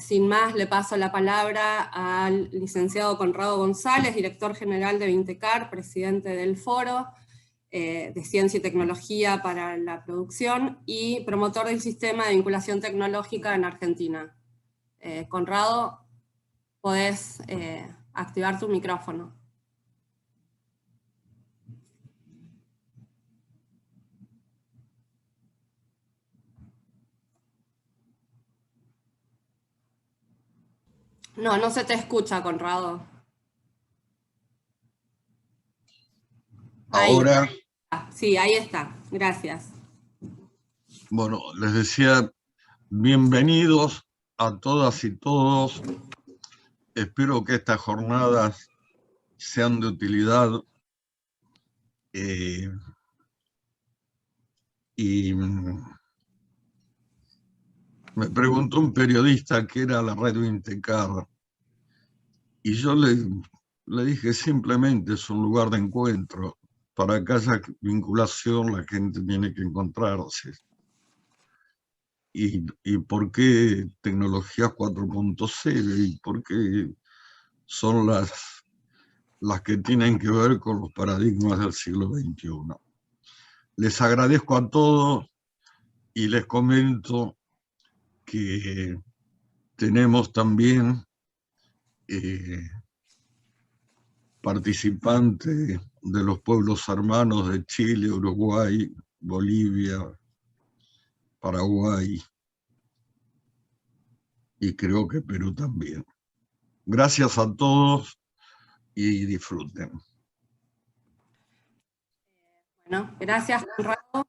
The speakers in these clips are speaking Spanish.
Sin más, le paso la palabra al licenciado Conrado González, director general de Vintecar, presidente del Foro de Ciencia y Tecnología para la Producción y promotor del sistema de vinculación tecnológica en Argentina. Conrado, podés activar tu micrófono. No, no se te escucha, Conrado. Ahora, sí, ahí está. Gracias. bueno, les decía, bienvenidos a todas y todos. Espero que estas jornadas sean de utilidad y me preguntó un periodista qué era la red Vintecar y yo le dije simplemente es un lugar de encuentro. Para que haya vinculación la gente tiene que encontrarse. ¿Y por qué tecnologías 4.0? ¿Y por qué son las que tienen que ver con los paradigmas del siglo XXI? Les agradezco a todos y les comento que tenemos también participantes de los pueblos hermanos de Chile, Uruguay, Bolivia, Paraguay y creo que Perú también. Gracias a todos y disfruten. Bueno, gracias, Conrado.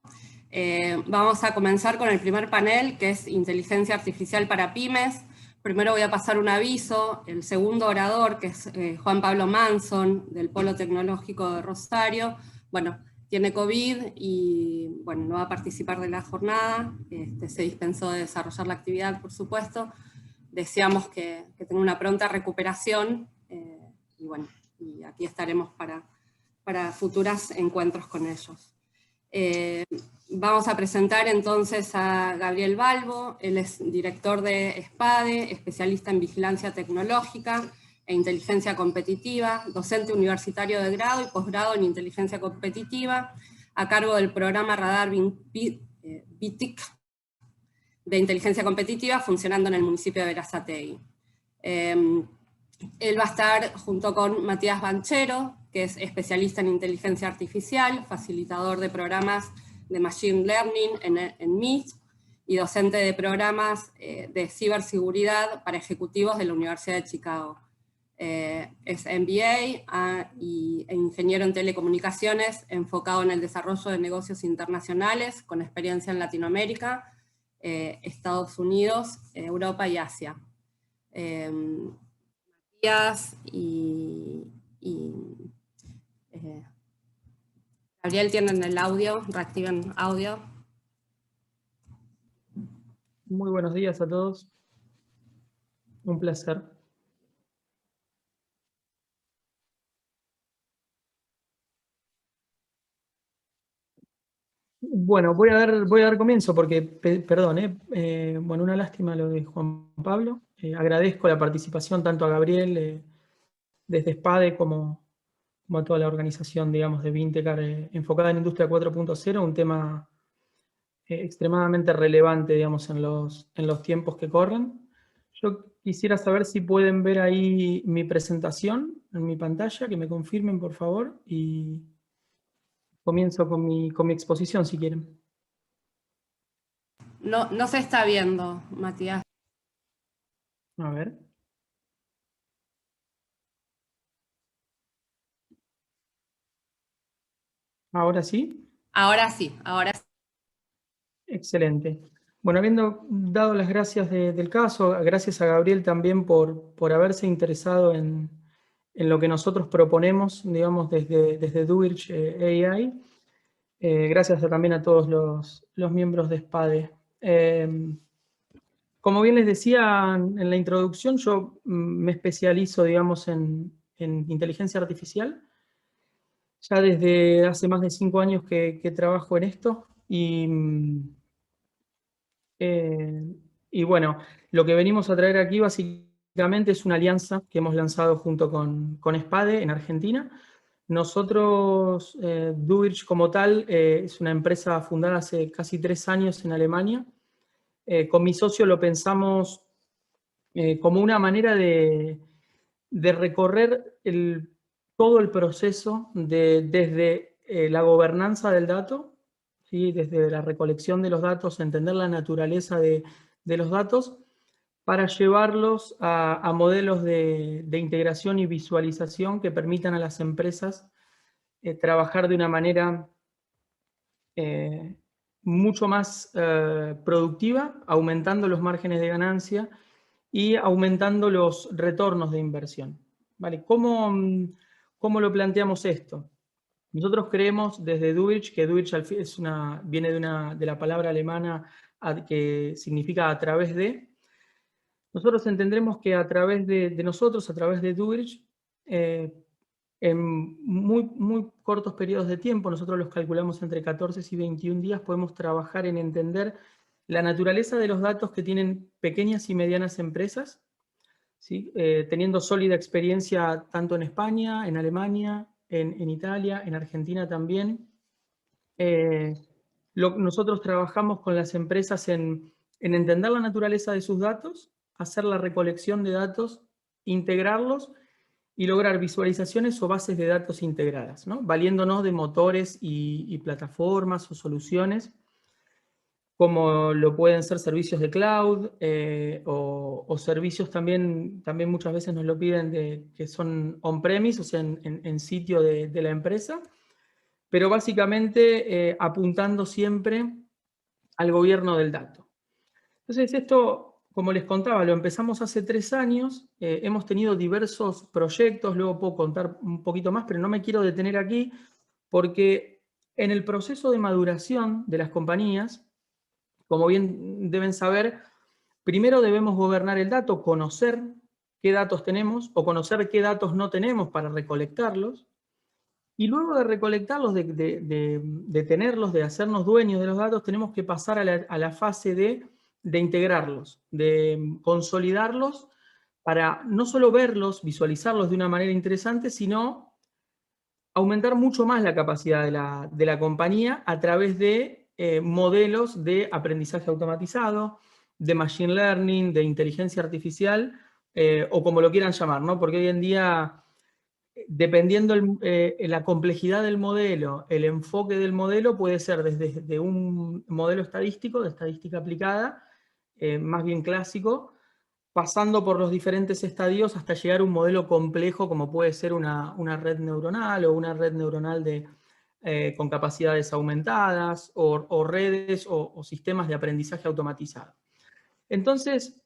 Vamos a comenzar con el primer panel, que es Inteligencia Artificial para Pymes. Primero voy a pasar un aviso. El segundo orador, que es Juan Pablo Manson, del Polo Tecnológico de Rosario, bueno, tiene COVID y bueno, no va a participar de la jornada. Se dispensó de desarrollar la actividad, por supuesto. Deseamos que tenga una pronta recuperación y bueno, y aquí estaremos para futuros encuentros con ellos. Vamos a presentar entonces a Gabriel Balbo. Él es director de SPADE, especialista en vigilancia tecnológica e inteligencia competitiva, docente universitario de grado y posgrado en inteligencia competitiva, a cargo del programa Radar BITIC de inteligencia competitiva, funcionando en el municipio de Berazategui. Él va a estar junto con Matías Banchero, que es especialista en inteligencia artificial, facilitador de programas de Machine Learning en MIT y docente de programas de ciberseguridad para ejecutivos de la Universidad de Chicago. Es MBA e ingeniero en telecomunicaciones, enfocado en el desarrollo de negocios internacionales, con experiencia en Latinoamérica, Estados Unidos, Europa y Asia. Gabriel, tienen el audio, reactiven audio. Muy buenos días a todos. Un placer. Bueno, voy a dar comienzo porque, perdón, bueno, una lástima lo de Juan Pablo. Agradezco la participación tanto a Gabriel desde SPADE como a toda la organización, digamos, de Vintecar enfocada en Industria 4.0, un tema extremadamente relevante, digamos, en los tiempos que corren. Yo quisiera saber si pueden ver ahí mi presentación en mi pantalla, que me confirmen, por favor, y comienzo con mi exposición, si quieren. No se está viendo, Matías. A ver. ¿Ahora sí? Ahora sí, ahora sí. Excelente. Bueno, habiendo dado las gracias del caso, gracias a Gabriel también por haberse interesado en lo que nosotros proponemos, digamos, desde Duirch AI. Gracias también a todos los miembros de SPADE. Como bien les decía en la introducción, yo me especializo, digamos, en inteligencia artificial. Ya desde hace más de 5 años que trabajo en esto y Y bueno, lo que venimos a traer aquí básicamente es una alianza que hemos lanzado junto con SPADE en Argentina. Nosotros, Duvirch como tal, es una empresa fundada hace casi 3 años en Alemania. Con mi socio lo pensamos como una manera de recorrer todo el proceso desde la gobernanza del dato, ¿sí? Desde la recolección de los datos, entender la naturaleza de los datos, para llevarlos a modelos de integración y visualización que permitan a las empresas trabajar de una manera mucho más productiva, aumentando los márgenes de ganancia y aumentando los retornos de inversión. ¿Vale? ¿Cómo lo planteamos esto? Nosotros creemos desde Duvirch, que Duvirch viene de la palabra alemana que significa a través de. Nosotros entendremos que a través de nosotros, a través de Duvirch, en muy cortos periodos de tiempo, nosotros los calculamos entre 14 y 21 días, podemos trabajar en entender la naturaleza de los datos que tienen pequeñas y medianas empresas, ¿sí? Teniendo sólida experiencia tanto en España, en Alemania, en Italia, en Argentina también. Nosotros trabajamos con las empresas en entender la naturaleza de sus datos, hacer la recolección de datos, integrarlos y lograr visualizaciones o bases de datos integradas, ¿no? Valiéndonos de motores y plataformas o soluciones, como lo pueden ser servicios de cloud o servicios también muchas veces nos lo piden que son on-premise, o sea, en sitio de la empresa, pero básicamente apuntando siempre al gobierno del dato. Entonces esto, como les contaba, lo empezamos hace 3 años, hemos tenido diversos proyectos, luego puedo contar un poquito más, pero no me quiero detener aquí, porque en el proceso de maduración de las compañías, como bien deben saber, primero debemos gobernar el dato, conocer qué datos tenemos o conocer qué datos no tenemos para recolectarlos, y luego de recolectarlos, de tenerlos, de hacernos dueños de los datos, tenemos que pasar a la fase de integrarlos, de consolidarlos para no solo verlos, visualizarlos de una manera interesante, sino aumentar mucho más la capacidad de la compañía a través de modelos de aprendizaje automatizado, de machine learning, de inteligencia artificial, o como lo quieran llamar, ¿no? Porque hoy en día, dependiendo la complejidad del modelo, el enfoque del modelo puede ser desde un modelo estadístico, de estadística aplicada, más bien clásico, pasando por los diferentes estadios hasta llegar a un modelo complejo como puede ser una red neuronal o una red neuronal con capacidades aumentadas o redes o sistemas de aprendizaje automatizado. Entonces,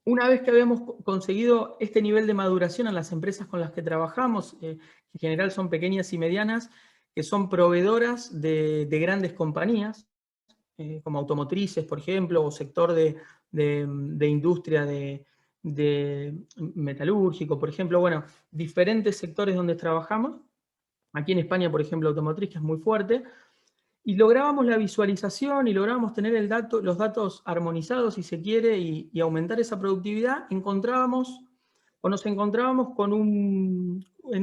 una vez que habíamos conseguido este nivel de maduración en las empresas con las que trabajamos, que en general son pequeñas y medianas, que son proveedoras de grandes compañías, como automotrices, por ejemplo, o sector de industria de metalúrgico, por ejemplo, bueno, diferentes sectores donde trabajamos. Aquí en España, por ejemplo, automotriz, que es muy fuerte, y lográbamos la visualización y lográbamos tener los datos armonizados, si se quiere, y aumentar esa productividad. Nos encontrábamos en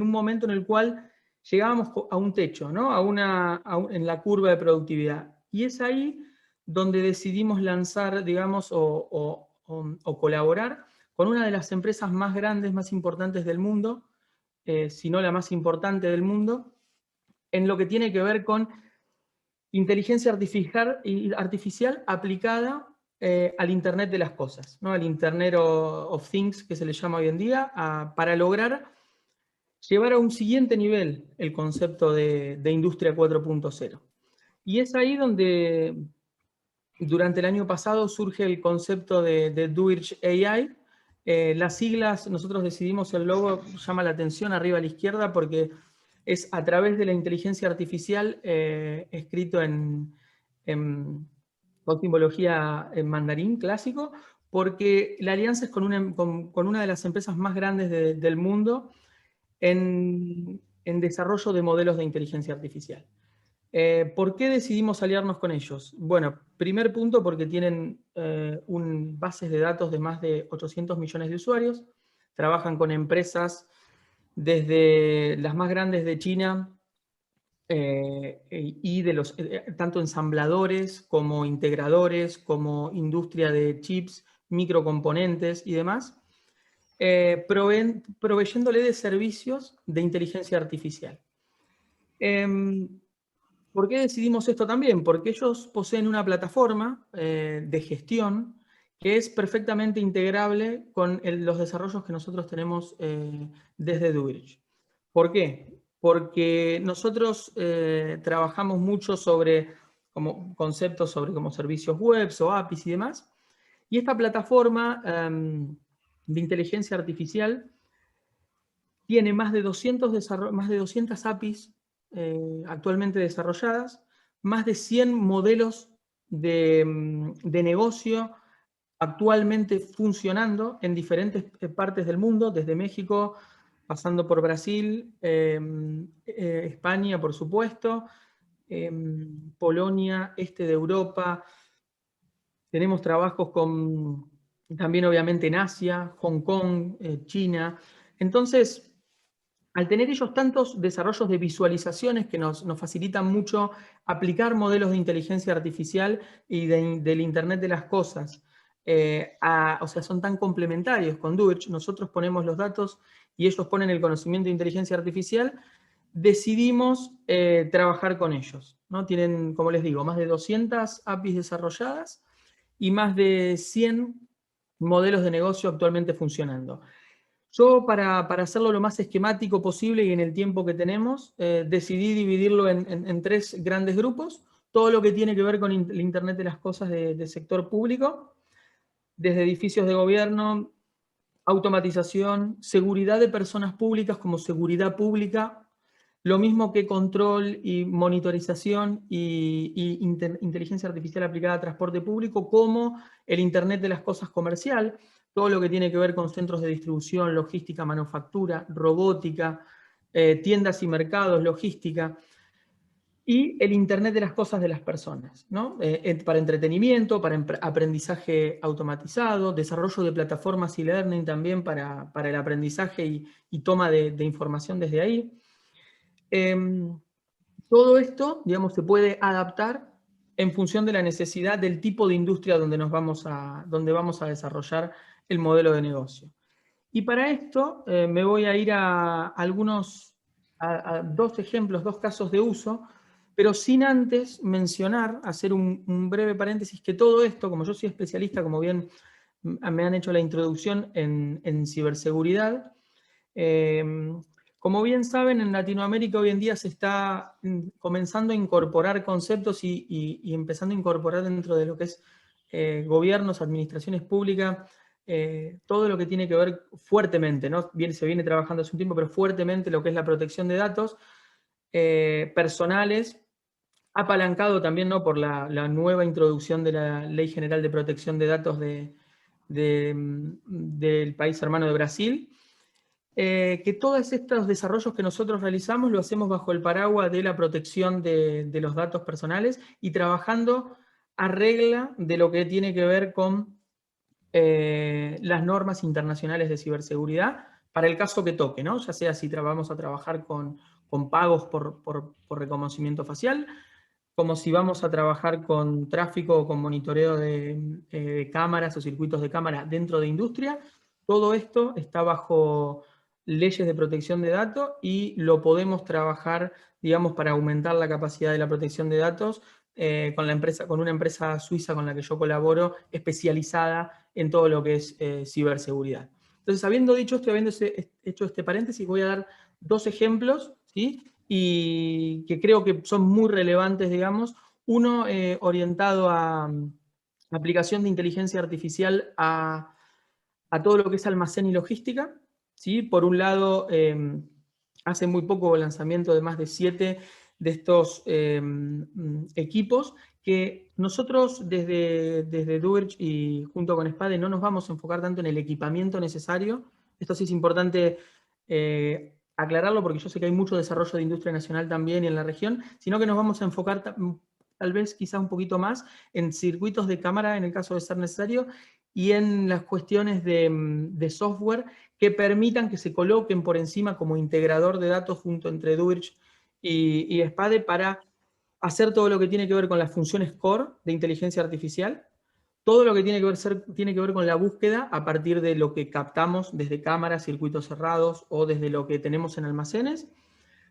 un momento en el cual llegábamos a un techo, ¿no? En la curva de productividad. Y es ahí donde decidimos lanzar, digamos, o colaborar con una de las empresas más grandes, más importantes del mundo, si no la más importante del mundo, en lo que tiene que ver con inteligencia artificial aplicada al Internet de las cosas, ¿no? Al Internet of Things, que se le llama hoy en día, para lograr llevar a un siguiente nivel el concepto de Industria 4.0. Y es ahí donde durante el año pasado surge el concepto de Duvirch AI. Las siglas, nosotros decidimos, el logo llama la atención arriba a la izquierda porque es a través de la inteligencia artificial escrito con simbología en mandarín clásico, porque la alianza es con una de las empresas más grandes del mundo en desarrollo de modelos de inteligencia artificial. ¿Por qué decidimos aliarnos con ellos? Bueno, primer punto, porque tienen bases de datos de más de 800 millones de usuarios, trabajan con empresas desde las más grandes de China y de los tanto ensambladores como integradores, como industria de chips, microcomponentes y demás, proveyéndole de servicios de inteligencia artificial. ¿Por qué decidimos esto también? Porque ellos poseen una plataforma de gestión que es perfectamente integrable con los desarrollos que nosotros tenemos desde Duirich. ¿Por qué? Porque nosotros trabajamos mucho sobre conceptos sobre como servicios web o APIs y demás, y esta plataforma de inteligencia artificial tiene más de 200 APIs actualmente desarrolladas, más de 100 modelos de negocio actualmente funcionando en diferentes partes del mundo, desde México, pasando por Brasil, España, por supuesto, Polonia, este de Europa. Tenemos trabajos también obviamente en Asia, Hong Kong, China. Entonces, al tener ellos tantos desarrollos de visualizaciones que nos facilitan mucho aplicar modelos de inteligencia artificial y del Internet de las cosas, o sea, son tan complementarios con Duirich, nosotros ponemos los datos y ellos ponen el conocimiento de inteligencia artificial, decidimos trabajar con ellos, ¿no? Tienen, como les digo, más de 200 APIs desarrolladas y más de 100 modelos de negocio actualmente funcionando. Yo, para hacerlo lo más esquemático posible y en el tiempo que tenemos, decidí dividirlo en 3 grandes grupos. Todo lo que tiene que ver con el Internet de las cosas de sector público, desde edificios de gobierno, automatización, seguridad de personas públicas como seguridad pública, lo mismo que control y monitorización y inteligencia artificial aplicada a transporte público, como el Internet de las cosas comercial, todo lo que tiene que ver con centros de distribución, logística, manufactura, robótica, tiendas y mercados, logística, y el Internet de las cosas de las personas, ¿no? Para entretenimiento, para aprendizaje automatizado, desarrollo de plataformas y learning también para el aprendizaje y toma de información desde ahí. Todo esto, digamos, se puede adaptar en función de la necesidad del tipo de industria donde vamos a desarrollar el modelo de negocio. Y para esto me voy a ir a 2 ejemplos, 2 casos de uso, pero sin antes mencionar, hacer un breve paréntesis, que todo esto, como yo soy especialista, como bien me han hecho la introducción en ciberseguridad, como bien saben, en Latinoamérica hoy en día se está comenzando a incorporar conceptos y empezando a incorporar dentro de lo que es gobiernos, administraciones públicas, todo lo que tiene que ver fuertemente, ¿no? Se viene trabajando hace un tiempo, pero fuertemente lo que es la protección de datos personales, apalancado también, ¿no?, por la nueva introducción de la Ley General de Protección de Datos del país hermano de Brasil. Que todos estos desarrollos que nosotros realizamos lo hacemos bajo el paraguas de la protección de los datos personales y trabajando a regla de lo que tiene que ver con las normas internacionales de ciberseguridad para el caso que toque, ¿no? Ya sea si vamos a trabajar con pagos por reconocimiento facial, como si vamos a trabajar con tráfico o con monitoreo de cámaras o circuitos de cámara dentro de industria. Todo esto está bajo leyes de protección de datos y lo podemos trabajar, digamos, para aumentar la capacidad de la protección de datos con una empresa suiza con la que yo colaboro, especializada en todo lo que es ciberseguridad. Entonces, habiendo dicho esto, habiendo hecho este paréntesis, voy a dar 2 ejemplos, ¿sí?, y que creo que son muy relevantes, digamos. Uno orientado a aplicación de inteligencia artificial a todo lo que es almacén y logística, ¿sí? Por un lado, hace muy poco el lanzamiento de más de 7 de estos equipos que nosotros desde Duirich y junto con SPADE no nos vamos a enfocar tanto en el equipamiento necesario. Esto sí es importante aclararlo porque yo sé que hay mucho desarrollo de industria nacional también y en la región, sino que nos vamos a enfocar tal vez quizá un poquito más en circuitos de cámara en el caso de ser necesario y en las cuestiones de software que permitan que se coloquen por encima como integrador de datos junto entre Duirch y SPADE para hacer todo lo que tiene que ver con las funciones core de inteligencia artificial, todo lo que tiene que ver con la búsqueda a partir de lo que captamos desde cámaras, circuitos cerrados o desde lo que tenemos en almacenes,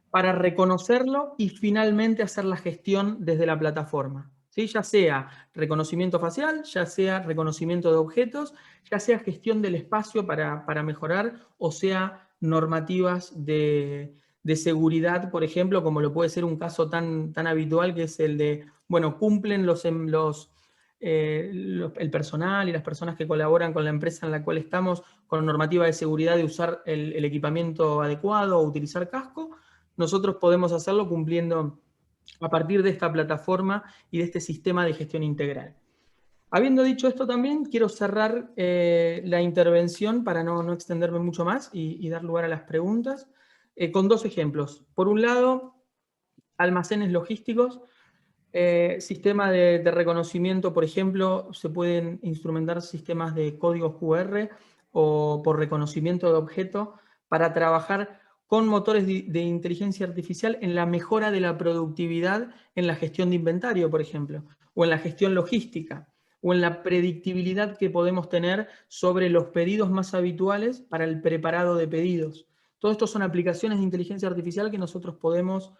para reconocerlo y finalmente hacer la gestión desde la plataforma. ¿Sí? Ya sea reconocimiento facial, ya sea reconocimiento de objetos, ya sea gestión del espacio para mejorar, o sea normativas de seguridad, por ejemplo, como lo puede ser un caso tan habitual que es el de, bueno, cumplen el personal y las personas que colaboran con la empresa en la cual estamos con normativa de seguridad de usar el equipamiento adecuado o utilizar casco. Nosotros podemos hacerlo cumpliendo a partir de esta plataforma y de este sistema de gestión integral. Habiendo dicho esto también, quiero cerrar la intervención para no extenderme mucho más y dar lugar a las preguntas, con dos ejemplos. Por un lado, almacenes logísticos, sistema de reconocimiento, por ejemplo, se pueden instrumentar sistemas de códigos QR o por reconocimiento de objeto para trabajar con motores de inteligencia artificial en la mejora de la productividad en la gestión de inventario, por ejemplo, o en la gestión logística, o en la predictibilidad que podemos tener sobre los pedidos más habituales para el preparado de pedidos. Todo esto son aplicaciones de inteligencia artificial que nosotros podemos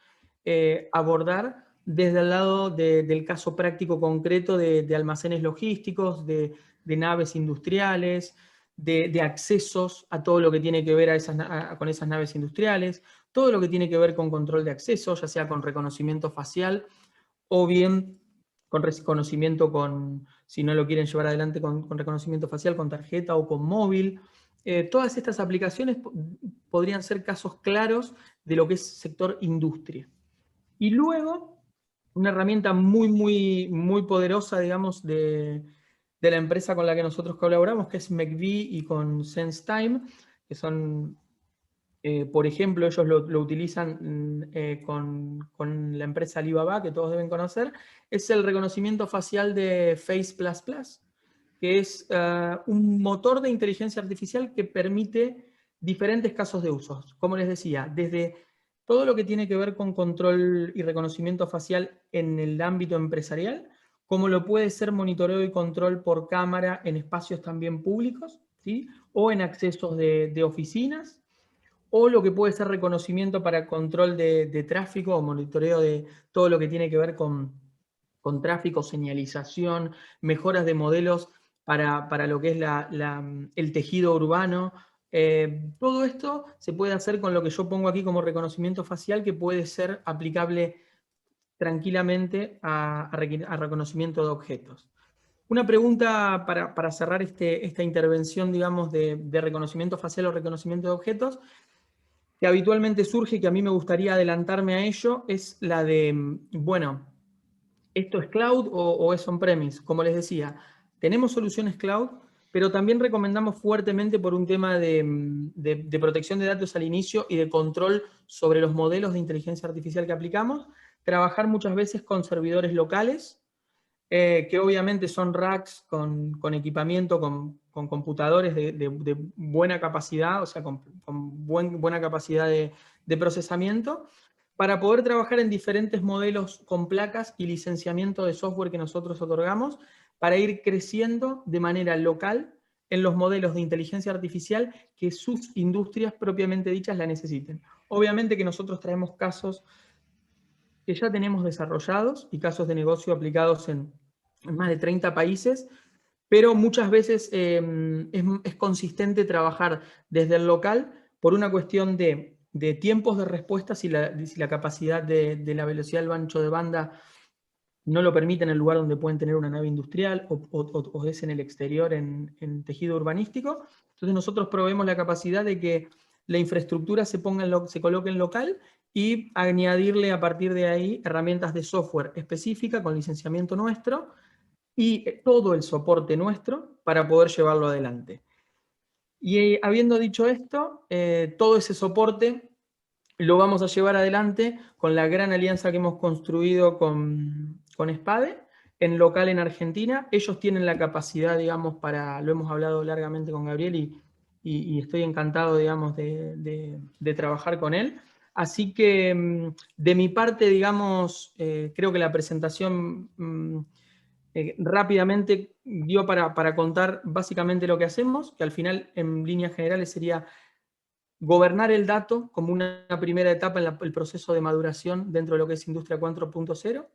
abordar desde el lado del caso práctico concreto de almacenes logísticos, de naves industriales, de accesos a todo lo que tiene que ver con esas naves industriales, todo lo que tiene que ver con control de acceso, ya sea con reconocimiento facial o bien con reconocimiento si no lo quieren llevar adelante con reconocimiento facial, con tarjeta o con móvil. Todas estas aplicaciones podrían ser casos claros de lo que es sector industria. Y luego, una herramienta muy poderosa, digamos, de la empresa con la que nosotros colaboramos, que es McVie y con SenseTime, que son, por ejemplo, ellos lo utilizan con la empresa Alibaba, que todos deben conocer, es el reconocimiento facial de Face++, que es un motor de inteligencia artificial que permite diferentes casos de uso. Como les decía, desde todo lo que tiene que ver con control y reconocimiento facial en el ámbito empresarial, como lo puede ser monitoreo y control por cámara en espacios también públicos, ¿sí? O en accesos de oficinas, o lo que puede ser reconocimiento para control de tráfico o monitoreo de todo lo que tiene que ver con tráfico, señalización, mejoras de modelos para lo que es el tejido urbano. Todo esto se puede hacer con lo que yo pongo aquí como reconocimiento facial, que puede ser aplicable tranquilamente a reconocimiento de objetos. Una pregunta para cerrar esta intervención, digamos, de reconocimiento facial o reconocimiento de objetos, que habitualmente surge y que a mí me gustaría adelantarme a ello, es la de, bueno, ¿esto es cloud o es on-premise? Como les decía, tenemos soluciones cloud, pero también recomendamos fuertemente por un tema de protección de datos al inicio y de control sobre los modelos de inteligencia artificial que aplicamos, trabajar muchas veces con servidores locales, que obviamente son racks con equipamiento, con computadores de buena capacidad, o sea, con buena capacidad de procesamiento, para poder trabajar en diferentes modelos con placas y licenciamiento de software que nosotros otorgamos, para ir creciendo de manera local en los modelos de inteligencia artificial que sus industrias propiamente dichas la necesiten. Obviamente que nosotros traemos casos que ya tenemos desarrollados y casos de negocio aplicados en más de 30 países, pero muchas veces es consistente trabajar desde el local por una cuestión de tiempos de respuesta, si la capacidad de la velocidad del ancho de banda no lo permite en el lugar donde pueden tener una nave industrial o es en el exterior, en tejido urbanístico. Entonces nosotros proveemos la capacidad de que la infraestructura se coloque en local y añadirle a partir de ahí herramientas de software específica con licenciamiento nuestro y todo el soporte nuestro para poder llevarlo adelante. Y habiendo dicho esto, todo ese soporte lo vamos a llevar adelante con la gran alianza que hemos construido con SPADE, en local en Argentina. Ellos tienen la capacidad, digamos, lo hemos hablado largamente con Gabriel y estoy encantado, digamos, de trabajar con él. Así que, de mi parte, digamos, creo que la presentación rápidamente dio para contar básicamente lo que hacemos, que al final, en líneas generales, sería gobernar el dato como una primera etapa en el proceso de maduración dentro de lo que es Industria 4.0,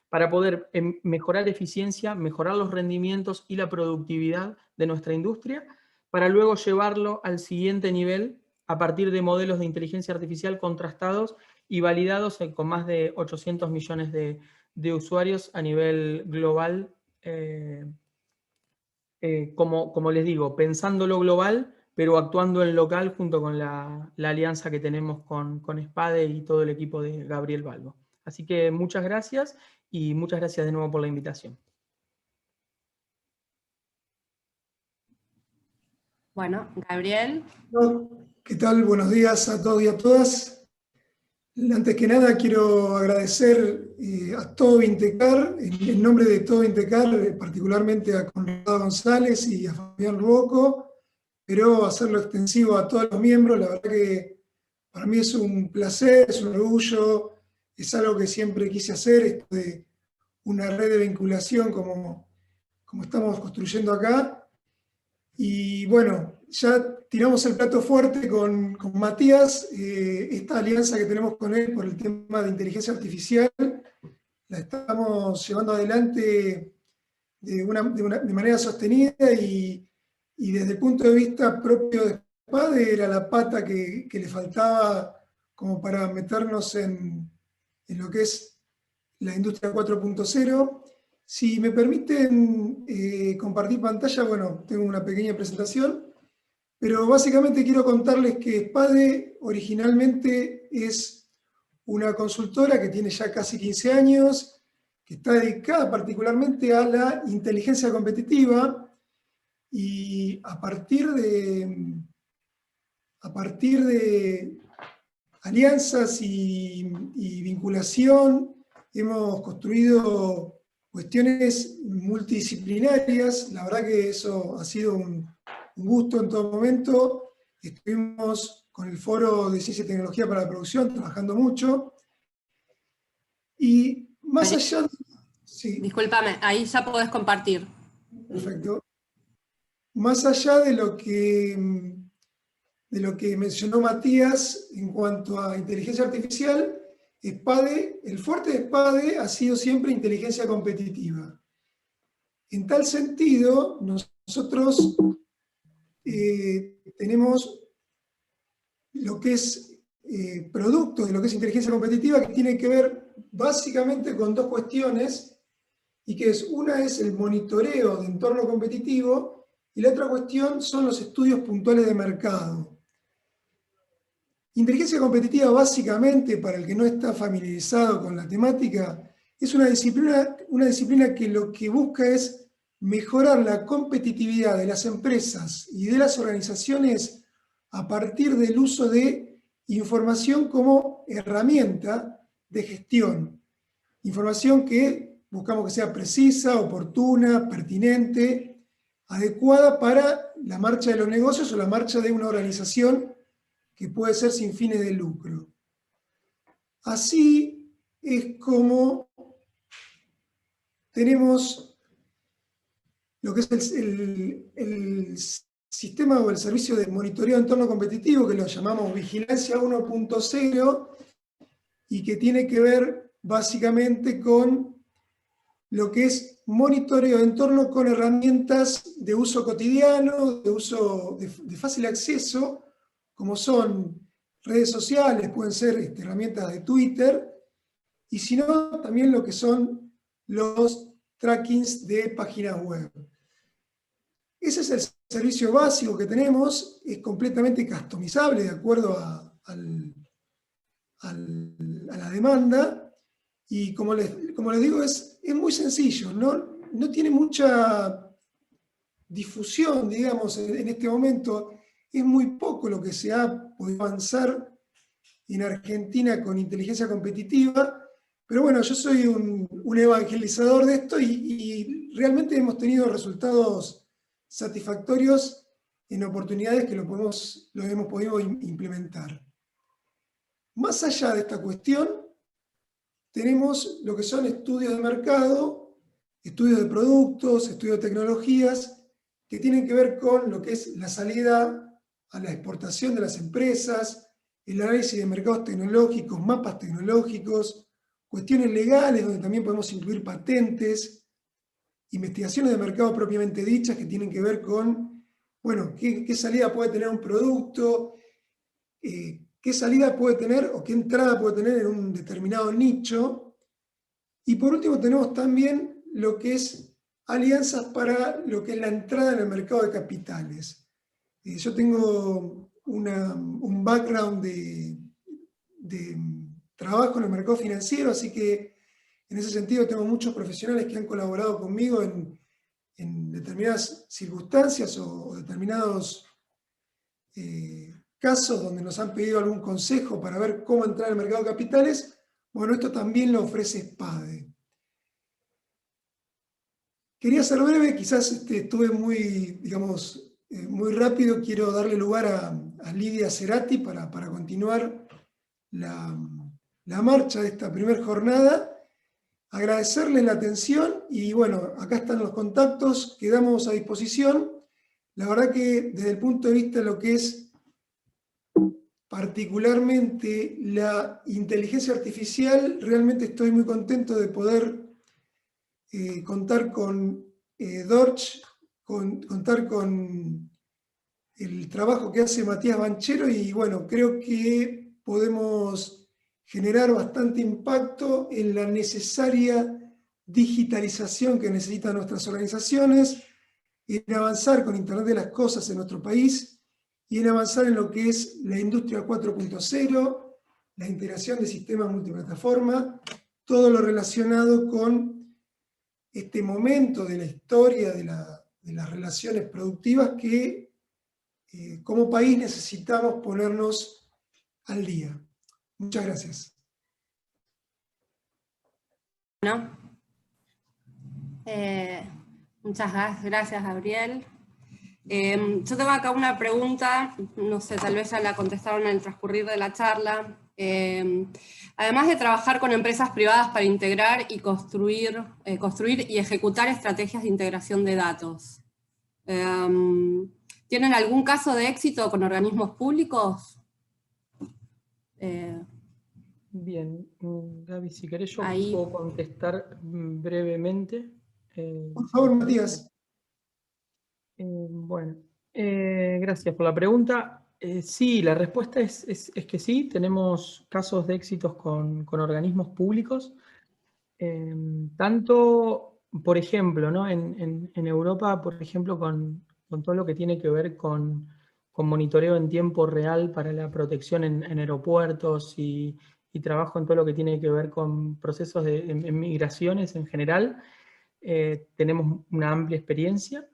para poder mejorar eficiencia, mejorar los rendimientos y la productividad de nuestra industria, para luego llevarlo al siguiente nivel a partir de modelos de inteligencia artificial contrastados y validados con más de 800 millones de usuarios a nivel global. Como les digo, pensando lo global, pero actuando en local junto con la alianza que tenemos con SPADE y todo el equipo de Gabriel Balbo. Así que muchas gracias y muchas gracias de nuevo por la invitación. Bueno, Gabriel. ¿Qué tal? Buenos días a todos y a todas. Antes que nada quiero agradecer a todo Vintecar, en nombre de todo Vintecar, particularmente a Conrado González y a Fabián Ruoco, pero hacerlo extensivo a todos los miembros. La verdad que para mí es un placer, es un orgullo, es algo que siempre quise hacer, esto de una red de vinculación como estamos construyendo acá. Y bueno, ya tiramos el plato fuerte con Matías, esta alianza que tenemos con él por el tema de inteligencia artificial, la estamos llevando adelante de manera sostenida y desde el punto de vista propio de SPADE era la pata que le faltaba como para meternos en lo que es la industria 4.0. Si me permiten compartir pantalla, bueno, tengo una pequeña presentación, pero básicamente quiero contarles que SPADE originalmente es una consultora que tiene ya casi 15 años, que está dedicada particularmente a la inteligencia competitiva y a partir de alianzas y vinculación hemos construido cuestiones multidisciplinarias. La verdad que eso ha sido un gusto en todo momento. Estuvimos con el Foro de Ciencia y Tecnología para la Producción trabajando mucho. Y más allá de... Sí. Discúlpame, ahí ya podés compartir. Perfecto. Más allá de lo que mencionó Matías en cuanto a inteligencia artificial, SPADE, el fuerte de SPADE ha sido siempre inteligencia competitiva. En tal sentido, nosotros tenemos lo que es producto de lo que es inteligencia competitiva, que tiene que ver básicamente con dos cuestiones, y que una es el monitoreo de entorno competitivo, y la otra cuestión son los estudios puntuales de mercado. Inteligencia competitiva, básicamente, para el que no está familiarizado con la temática, es una disciplina que lo que busca es mejorar la competitividad de las empresas y de las organizaciones a partir del uso de información como herramienta de gestión. Información que buscamos que sea precisa, oportuna, pertinente, adecuada para la marcha de los negocios o la marcha de una organización que puede ser sin fines de lucro. Así es como tenemos lo que es el sistema o el servicio de monitoreo de entorno competitivo, que lo llamamos Vigilancia 1.0, y que tiene que ver básicamente con lo que es monitoreo de entorno con herramientas de uso cotidiano, de uso de fácil acceso, como son redes sociales, pueden ser herramientas de Twitter, y si no, también lo que son los trackings de páginas web. Ese es el servicio básico que tenemos, es completamente customizable de acuerdo a la demanda, y como les digo, es muy sencillo, no tiene mucha difusión, digamos, en este momento. Es muy poco lo que se ha podido avanzar en Argentina con inteligencia competitiva, pero bueno, yo soy un evangelizador de esto y realmente hemos tenido resultados satisfactorios en oportunidades que lo hemos podido implementar. Más allá de esta cuestión, tenemos lo que son estudios de mercado, estudios de productos, estudios de tecnologías, que tienen que ver con lo que es la salida a la exportación de las empresas, el análisis de mercados tecnológicos, mapas tecnológicos, cuestiones legales, donde también podemos incluir patentes, investigaciones de mercado propiamente dichas que tienen que ver con, bueno, qué salida puede tener un producto, qué salida puede tener o qué entrada puede tener en un determinado nicho. Y por último tenemos también lo que es alianzas para lo que es la entrada en el mercado de capitales. Yo tengo un background de trabajo en el mercado financiero, así que en ese sentido tengo muchos profesionales que han colaborado conmigo en determinadas circunstancias o determinados casos donde nos han pedido algún consejo para ver cómo entrar al mercado de capitales. Bueno, esto también lo ofrece SPADE. Quería ser breve, quizás estuve muy, digamos, muy rápido. Quiero darle lugar a Lidia Cerati para continuar la marcha de esta primera jornada. Agradecerles la atención y bueno, acá están los contactos, quedamos a disposición. La verdad que desde el punto de vista de lo que es particularmente la inteligencia artificial, realmente estoy muy contento de poder contar con Dorch, contar con el trabajo que hace Matías Banchero y bueno, creo que podemos generar bastante impacto en la necesaria digitalización que necesitan nuestras organizaciones, en avanzar con Internet de las Cosas en nuestro país y en avanzar en lo que es la industria 4.0, la integración de sistemas multiplataforma, todo lo relacionado con este momento de la historia de las relaciones productivas que como país necesitamos ponernos al día. Muchas gracias. Bueno, muchas gracias, Gabriel. Yo tengo acá una pregunta, no sé, tal vez ya la contestaron en el transcurrir de la charla. Además de trabajar con empresas privadas para integrar y construir y ejecutar estrategias de integración de datos, ¿tienen algún caso de éxito con organismos públicos? Bien, Gaby, si querés yo Ahí. puedo contestar brevemente. Por favor, Matías. Bueno, gracias por la pregunta. Sí, la respuesta es que sí, tenemos casos de éxitos con organismos públicos. Tanto, por ejemplo, ¿no? en Europa, por ejemplo, con todo lo que tiene que ver con monitoreo en tiempo real para la protección en aeropuertos y trabajo en todo lo que tiene que ver con procesos en migraciones en general, tenemos una amplia experiencia.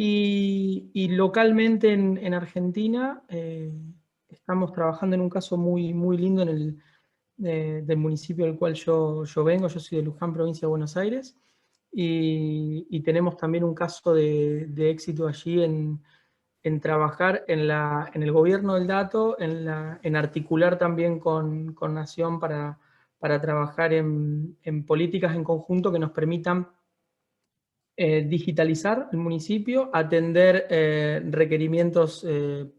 Y localmente en Argentina estamos trabajando en un caso muy, muy lindo del municipio del cual yo vengo. Yo soy de Luján, provincia de Buenos Aires, y tenemos también un caso de éxito allí en trabajar en el gobierno del dato, en articular también con Nación para trabajar en políticas en conjunto que nos permitan digitalizar el municipio, atender requerimientos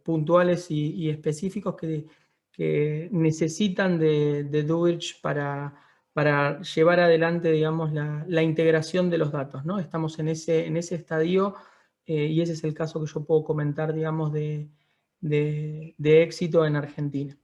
puntuales y específicos que necesitan de DUIRCH para llevar adelante, digamos, la integración de los datos, ¿no? Estamos en ese estadio y ese es el caso que yo puedo comentar, digamos, de éxito en Argentina.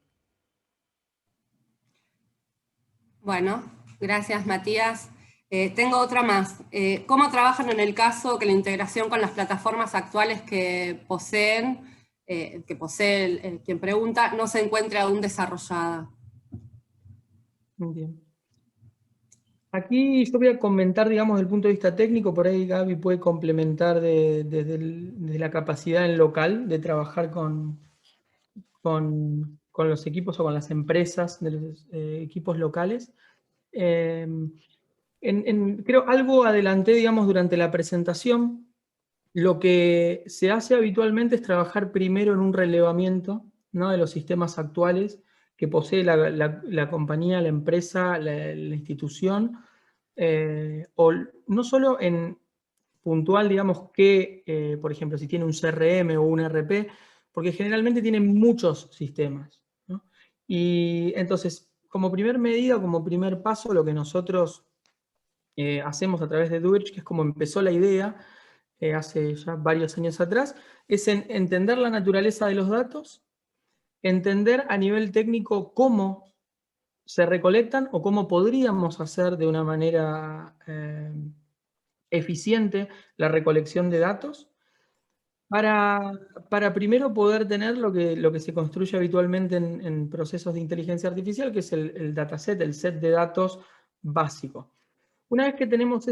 Bueno, gracias, Matías. Tengo otra más. ¿Cómo trabajan en el caso que la integración con las plataformas actuales que posee quien pregunta, no se encuentre aún desarrollada? Bien. Aquí yo voy a comentar, digamos, desde el punto de vista técnico, por ahí Gaby puede complementar desde la capacidad en local de trabajar con con los equipos o con las empresas de los equipos locales. Creo algo adelanté, digamos, durante la presentación. Lo que se hace habitualmente es trabajar primero en un relevamiento, ¿no?, de los sistemas actuales que posee la compañía, la empresa, la institución, o no solo en puntual, digamos, que, por ejemplo, si tiene un CRM o un ERP, porque generalmente tienen muchos sistemas, ¿no? Y entonces, como primer medida, como primer paso, lo que nosotros hacemos a través de Duerch, que es como empezó la idea hace ya varios años atrás, es entender la naturaleza de los datos, entender a nivel técnico cómo se recolectan o cómo podríamos hacer de una manera eficiente la recolección de datos, para primero poder tener lo que se construye habitualmente en procesos de inteligencia artificial, que es el dataset, el set de datos básico. Una vez que tenemos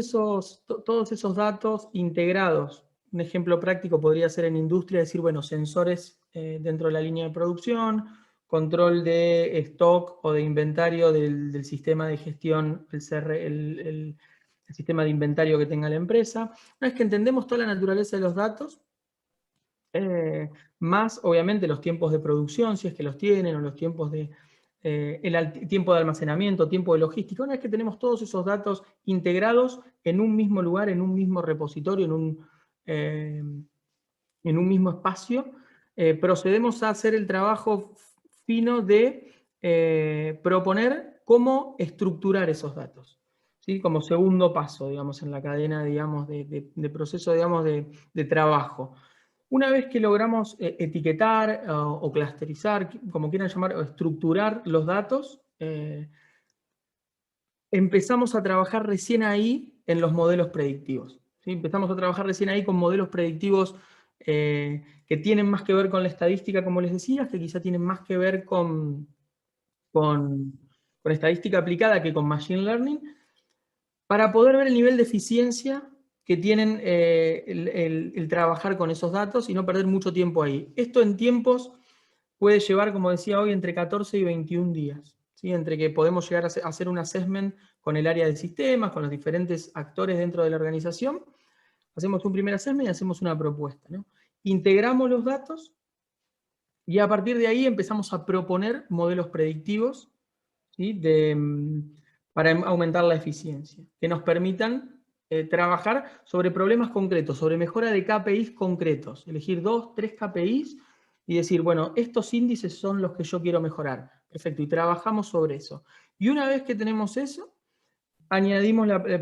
todos esos datos integrados, un ejemplo práctico podría ser en industria, decir, bueno, sensores dentro de la línea de producción, control de stock o de inventario del sistema de gestión, el sistema de inventario que tenga la empresa. Una vez que entendemos toda la naturaleza de los datos, más obviamente los tiempos de producción, si es que los tienen, o los tiempos de el tiempo de almacenamiento, tiempo de logística. Una vez que tenemos todos esos datos integrados en un mismo lugar, en un mismo repositorio, en un mismo espacio, procedemos a hacer el trabajo fino de proponer cómo estructurar esos datos, ¿sí? Como segundo paso, digamos, en la cadena, digamos, de proceso, digamos, de trabajo. Una vez que logramos etiquetar o clusterizar, como quieran llamar, o estructurar los datos, empezamos a trabajar recién ahí en los modelos predictivos, ¿sí? Empezamos a trabajar recién ahí con modelos predictivos que tienen más que ver con la estadística, como les decía, que quizá tienen más que ver con estadística aplicada que con machine learning, para poder ver el nivel de eficiencia que tienen el trabajar con esos datos y no perder mucho tiempo ahí. Esto en tiempos puede llevar, como decía hoy, entre 14 y 21 días, ¿sí? Entre que podemos llegar a hacer un assessment con el área de sistemas, con los diferentes actores dentro de la organización, hacemos un primer assessment y hacemos una propuesta, ¿no? Integramos los datos y a partir de ahí empezamos a proponer modelos predictivos, ¿sí?, para aumentar la eficiencia, que nos permitan trabajar sobre problemas concretos, sobre mejora de KPIs concretos, elegir 2, 3 KPIs y decir, bueno, estos índices son los que yo quiero mejorar. Perfecto, y trabajamos sobre eso. Y una vez que tenemos eso,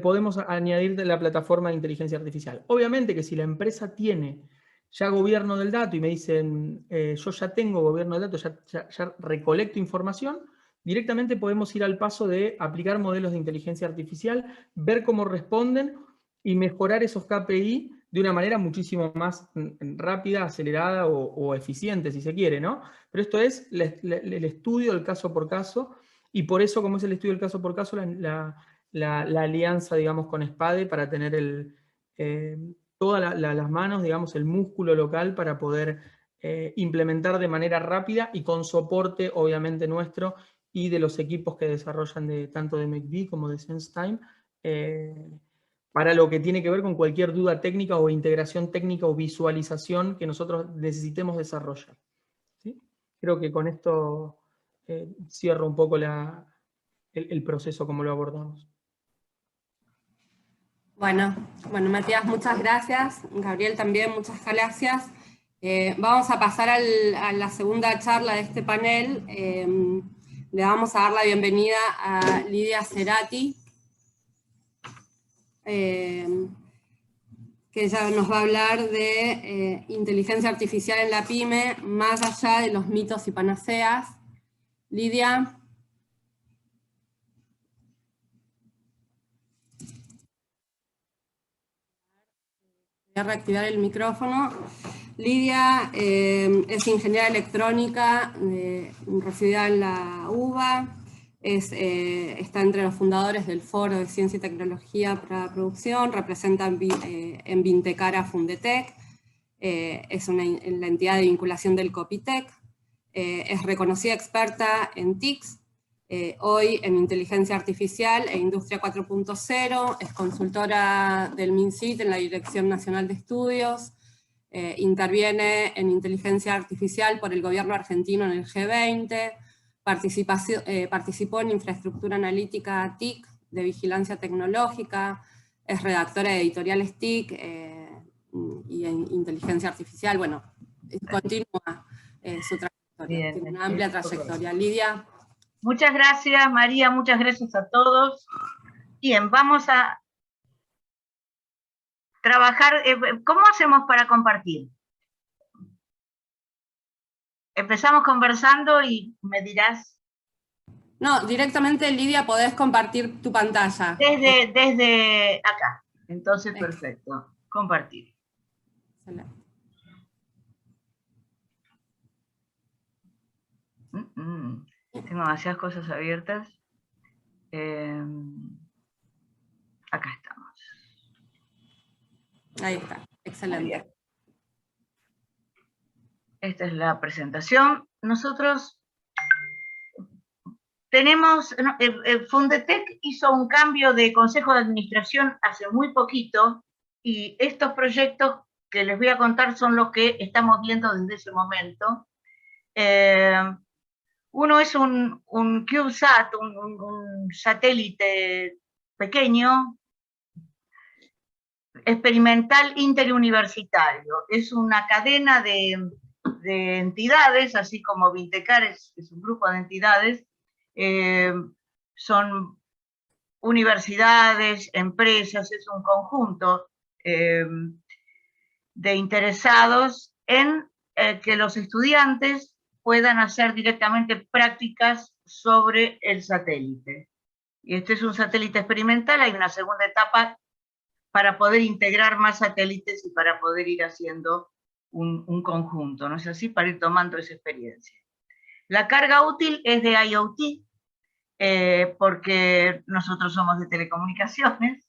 podemos añadir la plataforma de inteligencia artificial. Obviamente que si la empresa tiene ya gobierno del dato y me dicen, yo ya tengo gobierno del dato, ya recolecto información, directamente podemos ir al paso de aplicar modelos de inteligencia artificial, ver cómo responden y mejorar esos KPI de una manera muchísimo más rápida, acelerada o eficiente, si se quiere, ¿no? Pero esto es el estudio del caso por caso, y por eso, como es el estudio del caso por caso, la alianza, digamos, con SPADE para tener todas las manos, digamos, el músculo local para poder implementar de manera rápida y con soporte, obviamente, nuestro y de los equipos que desarrollan tanto de McBee como de SenseTime, para lo que tiene que ver con cualquier duda técnica o integración técnica o visualización que nosotros necesitemos desarrollar, ¿sí? Creo que con esto cierro un poco el proceso como lo abordamos. Bueno, Matías, muchas gracias. Gabriel también, muchas gracias. Vamos a pasar a la segunda charla de este panel. Le vamos a dar la bienvenida a Lidia Cerati, que ella nos va a hablar de inteligencia artificial en la PYME, más allá de los mitos y panaceas. Lidia. Voy a reactivar el micrófono. Lidia es ingeniera electrónica, recibida en la UBA, está entre los fundadores del Foro de Ciencia y Tecnología para la Producción, representa en Vintecara Fundetec, es la entidad de vinculación del Copitec, es reconocida experta en TICs, hoy en inteligencia artificial e industria 4.0, es consultora del MinCIT en la Dirección Nacional de Estudios, interviene en inteligencia artificial por el gobierno argentino en el G20, participó en infraestructura analítica TIC de vigilancia tecnológica, es redactora de editoriales TIC y en inteligencia artificial. Bueno, continúa su trayectoria, Bien, tiene una amplia trayectoria. Lidia. Muchas gracias, María, muchas gracias a todos. Bien, vamos a trabajar. ¿Cómo hacemos para compartir? Empezamos conversando y me dirás. No, directamente, Lidia, podés compartir tu pantalla. Desde acá. Entonces, perfecto. Compartir. Excelente. Tengo demasiadas cosas abiertas. Acá estamos. Ahí está, excelente. Esta es la presentación. Nosotros tenemos, Fundetec hizo un cambio de consejo de administración hace muy poquito, y estos proyectos que les voy a contar son los que estamos viendo desde ese momento. Uno es un CubeSat, un satélite pequeño, experimental interuniversitario. Es una cadena de entidades, así como Vintecar es un grupo de entidades, son universidades, empresas, es un conjunto de interesados en que los estudiantes puedan hacer directamente prácticas sobre el satélite. Y este es un satélite experimental, hay una segunda etapa para poder integrar más satélites y para poder ir haciendo un conjunto, ¿no es así? Para ir tomando esa experiencia. La carga útil es de IoT, porque nosotros somos de telecomunicaciones,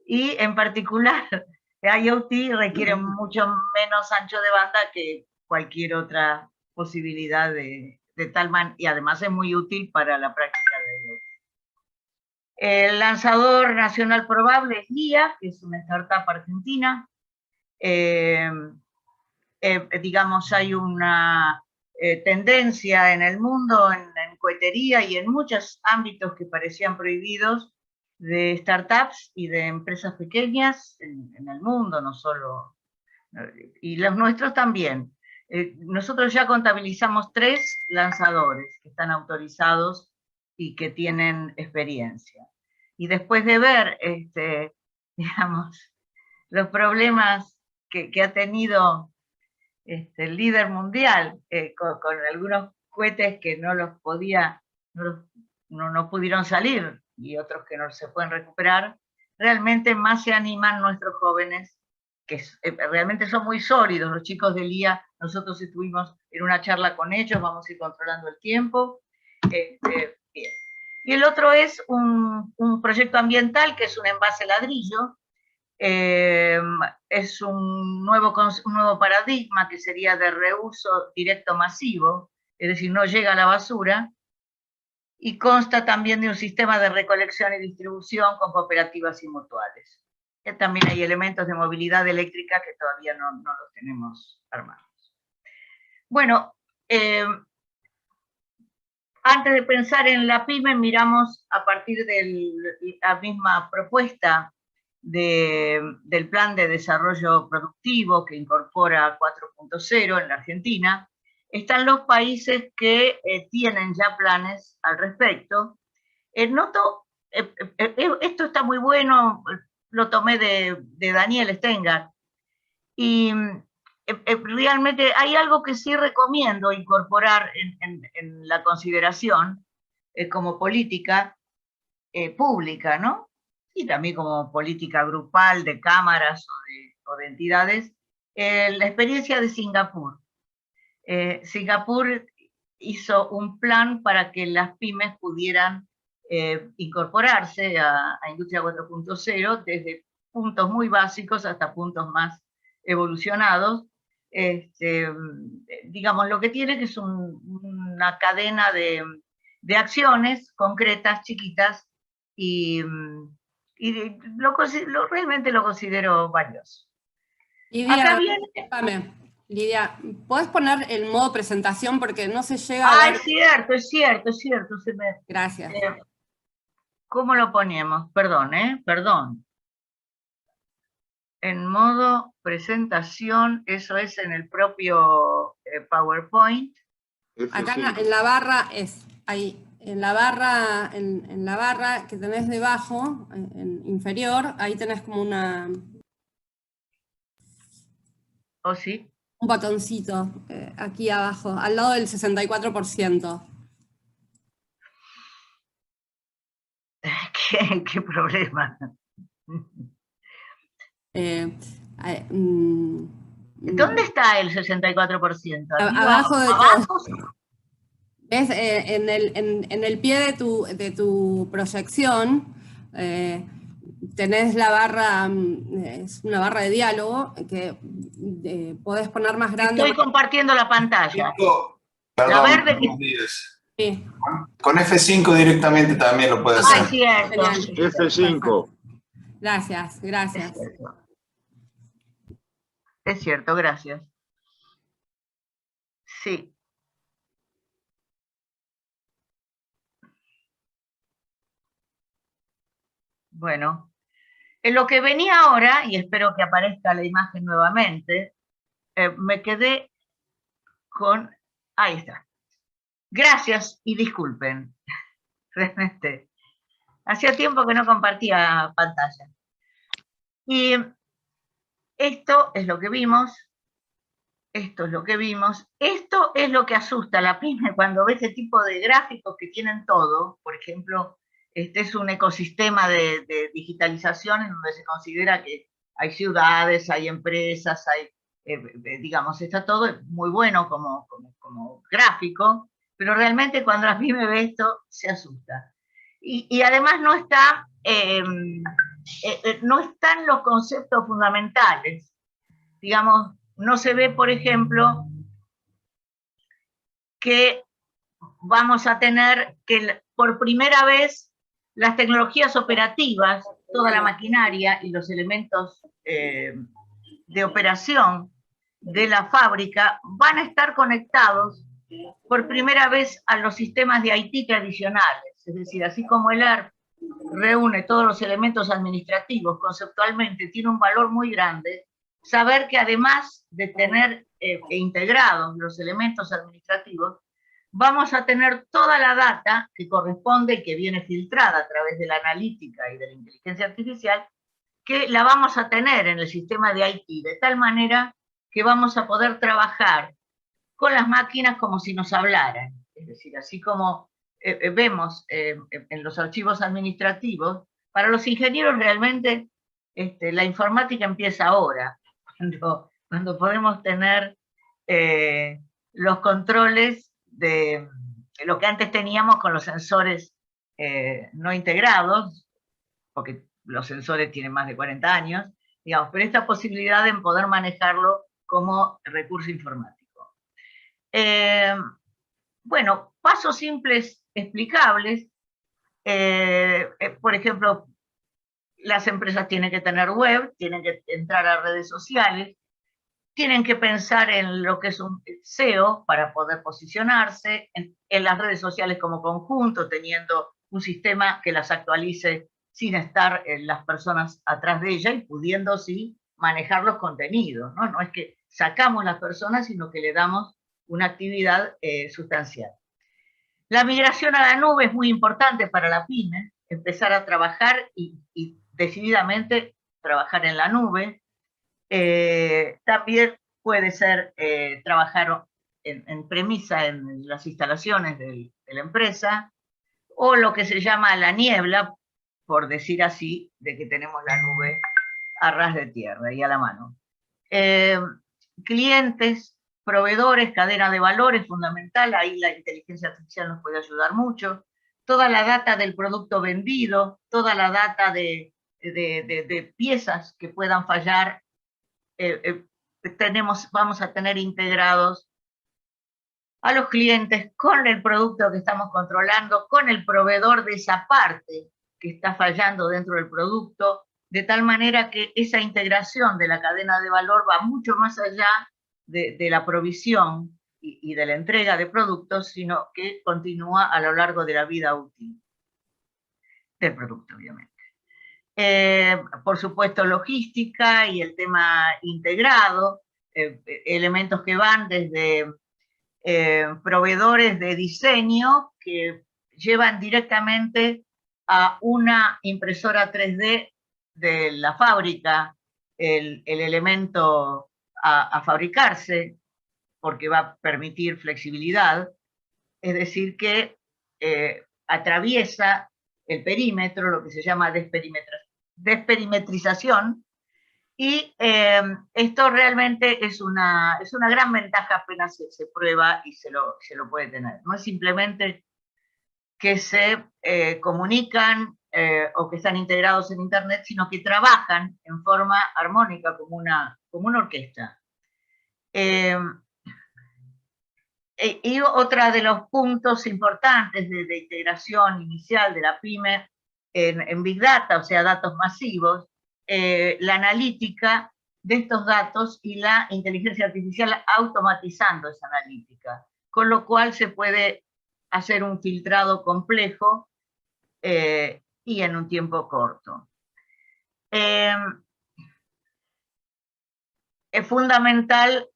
y en particular IoT requiere mucho menos ancho de banda que cualquier otra posibilidad de tal manera, y además es muy útil para la práctica de IoT. El lanzador nacional probable es LIA, que es una startup argentina. Digamos, hay una tendencia en el mundo, en cohetería y en muchos ámbitos que parecían prohibidos, de startups y de empresas pequeñas en el mundo, no solo, y los nuestros también. Nosotros ya contabilizamos 3 lanzadores que están autorizados y que tienen experiencia. Y después de ver, digamos, los problemas que ha tenido el líder mundial con algunos cohetes que no los podía, no pudieron salir, y otros que no se pueden recuperar, realmente más se animan nuestros jóvenes, que realmente son muy sólidos. Los chicos del IA, nosotros estuvimos en una charla con ellos, vamos a ir controlando el tiempo. Bien. Y el otro es un proyecto ambiental, que es un envase ladrillo. Es un nuevo paradigma, que sería de reuso directo masivo, es decir, no llega a la basura, y consta también de un sistema de recolección y distribución con cooperativas y mutuales. También hay elementos de movilidad eléctrica que todavía no los tenemos armados. Bueno, antes de pensar en la PYME, miramos a partir de la misma propuesta del Plan de Desarrollo Productivo, que incorpora 4.0 en la Argentina. Están los países que tienen ya planes al respecto. Noto, esto está muy bueno, lo tomé de Daniel Stenger, y realmente hay algo que sí recomiendo incorporar en la consideración como política pública, ¿no? Y también como política grupal de cámaras o de entidades, la experiencia de Singapur. Singapur hizo un plan para que las pymes pudieran incorporarse a Industria 4.0 desde puntos muy básicos hasta puntos más evolucionados, digamos, lo que tiene que es una cadena de acciones concretas, chiquitas, y realmente lo considero valioso. Lidia, Acá viene... discúlpame, Lidia, ¿podés poner el modo presentación? Porque no se llega a ver. Es cierto, es cierto, es cierto. Gracias. ¿Cómo lo ponemos? Perdón, perdón. En modo presentación, eso es en el propio PowerPoint. Acá en la barra es, ahí, en la barra que tenés debajo, inferior, ahí tenés como ¿Oh, sí? un botoncito, aquí abajo, al lado del 64%. ¿Qué problema? ¿Dónde está el 64%? Abajo de ¿Abajo? ¿Ves? En el pie de tu proyección tenés la barra, es una barra de diálogo que podés poner más grande. Estoy compartiendo la pantalla. Perdón, La verde buenos días. Sí. Con F5 directamente también lo puede hacer. Es cierto. F5. Gracias, gracias. Es cierto, gracias. Sí. Bueno, en lo que venía ahora, y espero que aparezca la imagen nuevamente, me quedé con... Ahí está. Gracias y disculpen. Realmente. Hacía tiempo que no compartía pantalla. Y esto es lo que vimos. Esto es lo que vimos. Esto es lo que asusta a la pyme cuando ve este tipo de gráficos que tienen todo. Por ejemplo, este es un ecosistema de digitalización en donde se considera que hay ciudades, hay empresas, hay, digamos, está todo muy bueno como gráfico, pero realmente cuando la pyme ve esto se asusta. Y además no están los conceptos fundamentales. Digamos, no se ve, por ejemplo, que vamos a tener que por primera vez las tecnologías operativas, toda la maquinaria y los elementos de operación de la fábrica van a estar conectados por primera vez a los sistemas de IT tradicionales. Es decir, así como el ERP reúne todos los elementos administrativos, conceptualmente tiene un valor muy grande, saber que además de tener integrados los elementos administrativos, vamos a tener toda la data que corresponde y que viene filtrada a través de la analítica y de la inteligencia artificial, que la vamos a tener en el sistema de IT, de tal manera que vamos a poder trabajar con las máquinas como si nos hablaran. Es decir, así como vemos en los archivos administrativos, para los ingenieros realmente la informática empieza ahora, cuando podemos tener los controles de lo que antes teníamos con los sensores no integrados, porque los sensores tienen más de 40 años, digamos, pero esta posibilidad de poder manejarlo como recurso informático. Bueno, pasos simples explicables. Por ejemplo, las empresas tienen que tener web, tienen que entrar a redes sociales, tienen que pensar en lo que es un SEO para poder posicionarse, en las redes sociales como conjunto, teniendo un sistema que las actualice sin estar las personas atrás de ella y pudiendo sí manejar los contenidos, ¿no? No es que sacamos las personas, sino que le damos una actividad sustancial. La migración a la nube es muy importante para la pyme, empezar a trabajar y decididamente trabajar en la nube. También puede ser trabajar en premisa en las instalaciones de la empresa, o lo que se llama la niebla, por decir así, de que tenemos la nube a ras de tierra y a la mano. Clientes, proveedores, cadena de valor es fundamental, ahí la inteligencia artificial nos puede ayudar mucho. Toda la data del producto vendido, toda la data de piezas que puedan fallar, vamos a tener integrados a los clientes con el producto que estamos controlando, con el proveedor de esa parte que está fallando dentro del producto, de tal manera que esa integración de la cadena de valor va mucho más allá de la provisión y de la entrega de productos, sino que continúa a lo largo de la vida útil del producto, obviamente. Por supuesto, logística y el tema integrado, elementos que van desde proveedores de diseño que llevan directamente a una impresora 3D de la fábrica el elemento a fabricarse, porque va a permitir flexibilidad, es decir, que atraviesa el perímetro, lo que se llama desperimetrización, y esto realmente es una gran ventaja apenas se prueba y se lo puede tener. No es simplemente que se comunican o que están integrados en Internet, sino que trabajan en forma armónica como una orquesta. Y otro de los puntos importantes de integración inicial de la PYME en Big Data, o sea, datos masivos, la analítica de estos datos y la inteligencia artificial automatizando esa analítica, con lo cual se puede hacer un filtrado complejo y en un tiempo corto. Es fundamental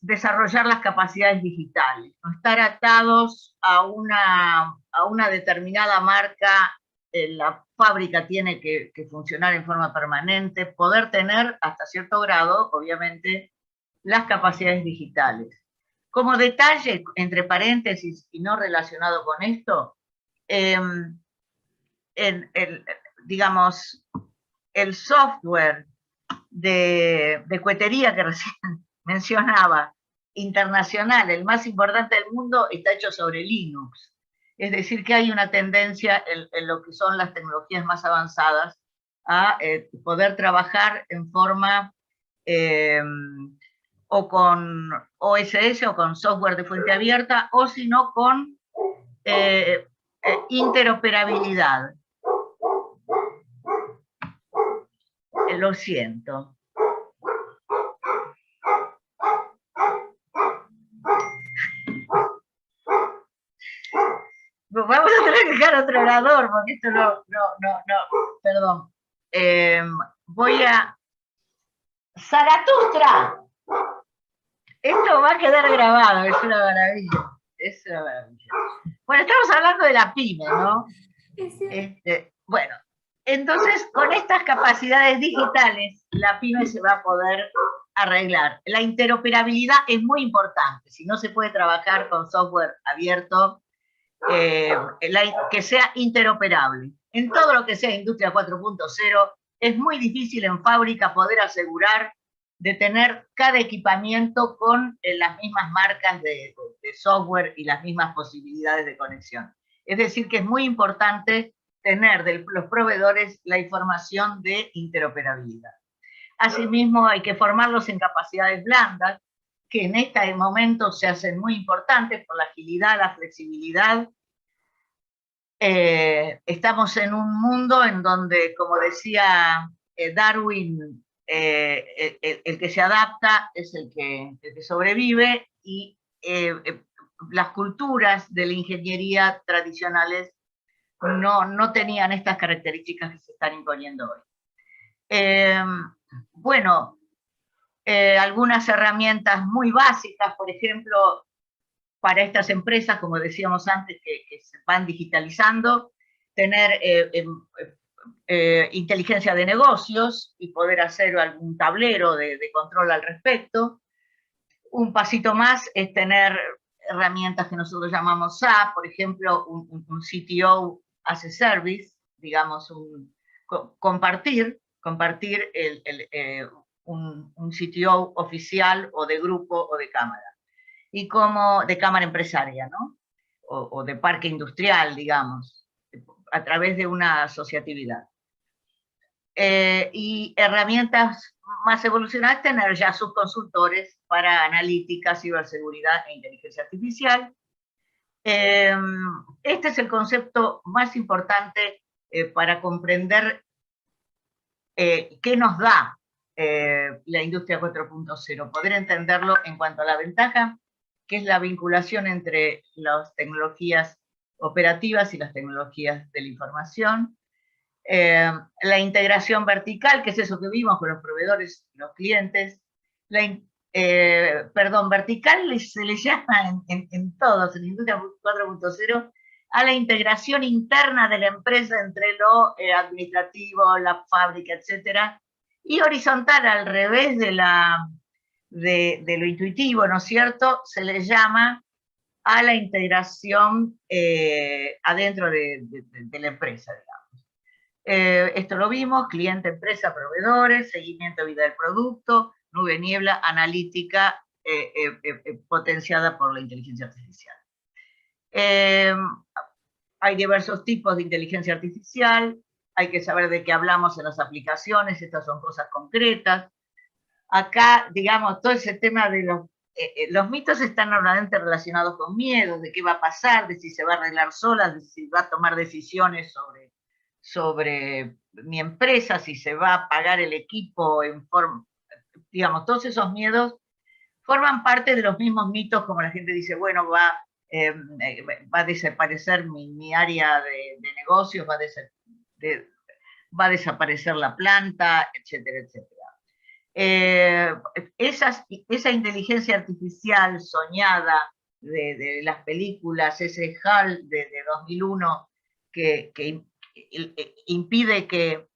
desarrollar las capacidades digitales, no estar atados a una determinada marca. La fábrica tiene que funcionar en forma permanente, poder tener hasta cierto grado, obviamente, las capacidades digitales. Como detalle, entre paréntesis y no relacionado con esto, digamos, el software de cohetería que recién mencionaba, internacional, el más importante del mundo, está hecho sobre Linux. Es decir, que hay una tendencia en lo que son las tecnologías más avanzadas a poder trabajar en forma o con OSS o con software de fuente abierta, o si no con interoperabilidad. Lo siento. Vamos a tener que dejar otro orador, porque esto no, perdón. Voy a... ¡Zaratustra! Esto va a quedar grabado, es una maravilla. Es una maravilla. Bueno, estamos hablando de la PYME, ¿no? Bueno, entonces con estas capacidades digitales, la PYME se va a poder arreglar. La interoperabilidad es muy importante. Si no se puede trabajar con software abierto, que sea interoperable. En todo lo que sea Industria 4.0, es muy difícil en fábrica poder asegurar de tener cada equipamiento con las mismas marcas de software y las mismas posibilidades de conexión. Es decir, que es muy importante tener de los proveedores la información de interoperabilidad. Asimismo, hay que formarlos en capacidades blandas, que en este momento se hacen muy importantes por la agilidad, la flexibilidad. Estamos en un mundo en donde, como decía Darwin, el que se adapta es el que sobrevive, y las culturas de la ingeniería tradicionales no tenían estas características que se están imponiendo hoy. Bueno, algunas herramientas muy básicas, por ejemplo, para estas empresas, como decíamos antes, que se van digitalizando, tener inteligencia de negocios y poder hacer algún tablero de control al respecto. Un pasito más es tener herramientas que nosotros llamamos SAP, por ejemplo, un CTO as a service, digamos, compartir un CTO oficial o de grupo o de cámara. Y como de cámara empresaria, ¿no? O de parque industrial, digamos, a través de una asociatividad. y herramientas más evolucionadas, tener ya sus consultores para analítica, ciberseguridad e inteligencia artificial. Este es el concepto más importante para comprender qué nos da la industria 4.0, poder entenderlo en cuanto a la ventaja, que es la vinculación entre las tecnologías operativas y las tecnologías de la información, la integración vertical, que es eso que vimos con los proveedores y los clientes, vertical se le llama en todos, en la industria 4.0, a la integración interna de la empresa entre lo administrativo, la fábrica, etc. Y horizontal, al revés de lo intuitivo, ¿no es cierto?, se le llama a la integración adentro de la empresa, digamos. Esto lo vimos: cliente, empresa, proveedores, seguimiento de vida del producto, nube, niebla, analítica potenciada por la inteligencia artificial. Hay diversos tipos de inteligencia artificial, hay que saber de qué hablamos en las aplicaciones, estas son cosas concretas. Acá, digamos, todo ese tema de los mitos están normalmente relacionados con miedos, de qué va a pasar, de si se va a arreglar sola, de si va a tomar decisiones sobre mi empresa, si se va a pagar el equipo en forma, digamos, todos esos miedos forman parte de los mismos mitos, como la gente dice, bueno, va a desaparecer mi área de negocios, va a desaparecer la planta, etcétera, etcétera. Esa inteligencia artificial soñada de las películas, ese HAL de 2001 que impide que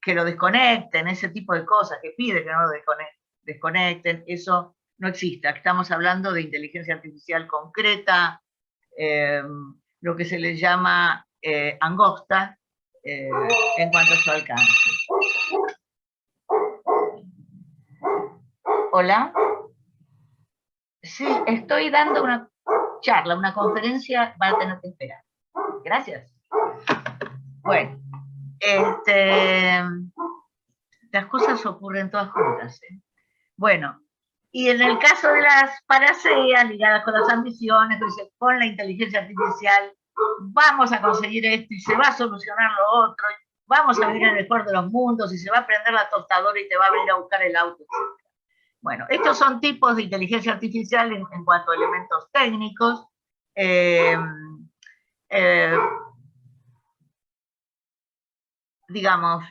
lo desconecten, ese tipo de cosas, que pide que no lo desconecten, eso no existe. Estamos hablando de inteligencia artificial concreta, lo que se le llama angosta, en cuanto a su alcance. Hola. Sí, estoy dando una charla, una conferencia, van a tener que esperar. Gracias. Bueno, las cosas ocurren todas juntas, ¿eh? Bueno, y en el caso de las paraceas ligadas con las ambiciones, con la inteligencia artificial, vamos a conseguir esto y se va a solucionar lo otro, vamos a vivir en el mejor de los mundos y se va a prender la tostadora y te va a venir a buscar el auto, etc. Bueno, estos son tipos de inteligencia artificial en cuanto a elementos técnicos. Digamos,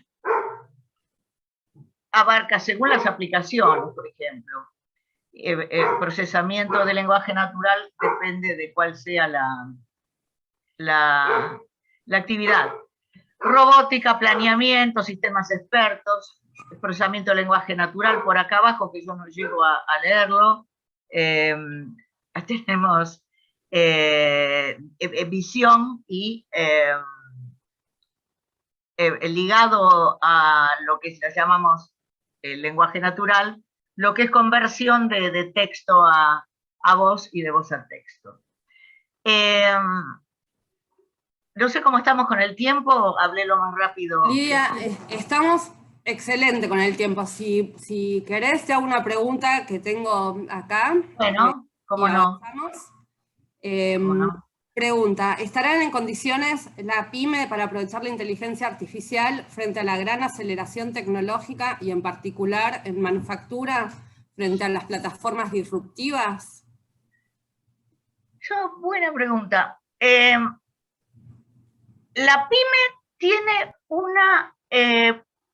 abarca según las aplicaciones, por ejemplo. Procesamiento de lenguaje natural depende de cuál sea la actividad. Robótica, planeamiento, sistemas expertos, procesamiento de lenguaje natural, por acá abajo, que yo no llego a leerlo. Tenemos visión y ligado a lo que llamamos el lenguaje natural, lo que es conversión de texto a voz y de voz a texto. No sé cómo estamos con el tiempo, hablé lo más rápido. Lidia, estamos excelente con el tiempo. Si querés, te hago una pregunta que tengo acá. Bueno, ¿cómo no? ¿Cómo no? Pregunta, ¿estarán en condiciones la PYME para aprovechar la inteligencia artificial frente a la gran aceleración tecnológica y en particular en manufactura frente a las plataformas disruptivas? Buena pregunta. La PYME tiene una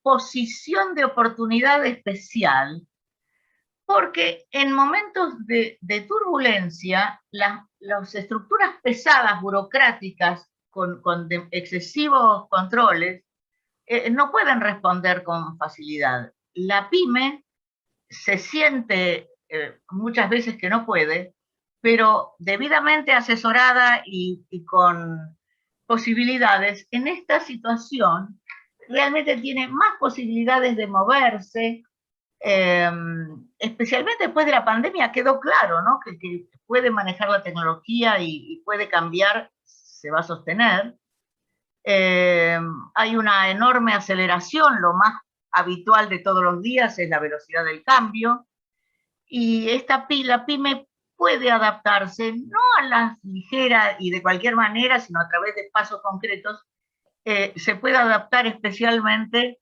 posición de oportunidad especial porque en momentos de turbulencia, las estructuras pesadas, burocráticas, con excesivos controles, no pueden responder con facilidad. La PYME se siente muchas veces que no puede, pero debidamente asesorada y con posibilidades, en esta situación realmente tiene más posibilidades de moverse. Especialmente después de la pandemia quedó claro, ¿no?, que puede manejar la tecnología y puede cambiar, se va a sostener. Hay una enorme aceleración, lo más habitual de todos los días es la velocidad del cambio, y la pyme puede adaptarse no a la ligera y de cualquier manera, sino a través de pasos concretos, se puede adaptar especialmente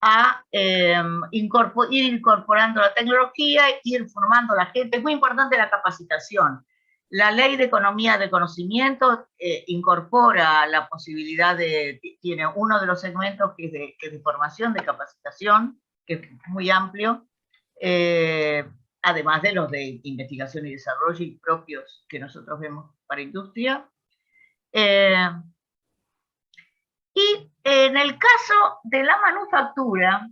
a ir incorporando la tecnología, ir formando a la gente. Es muy importante la capacitación. La ley de economía del conocimiento incorpora la posibilidad tiene uno de los segmentos que es de formación, de capacitación, que es muy amplio, además de los de investigación y desarrollo y propios que nosotros vemos para industria. Y en el caso de la manufactura,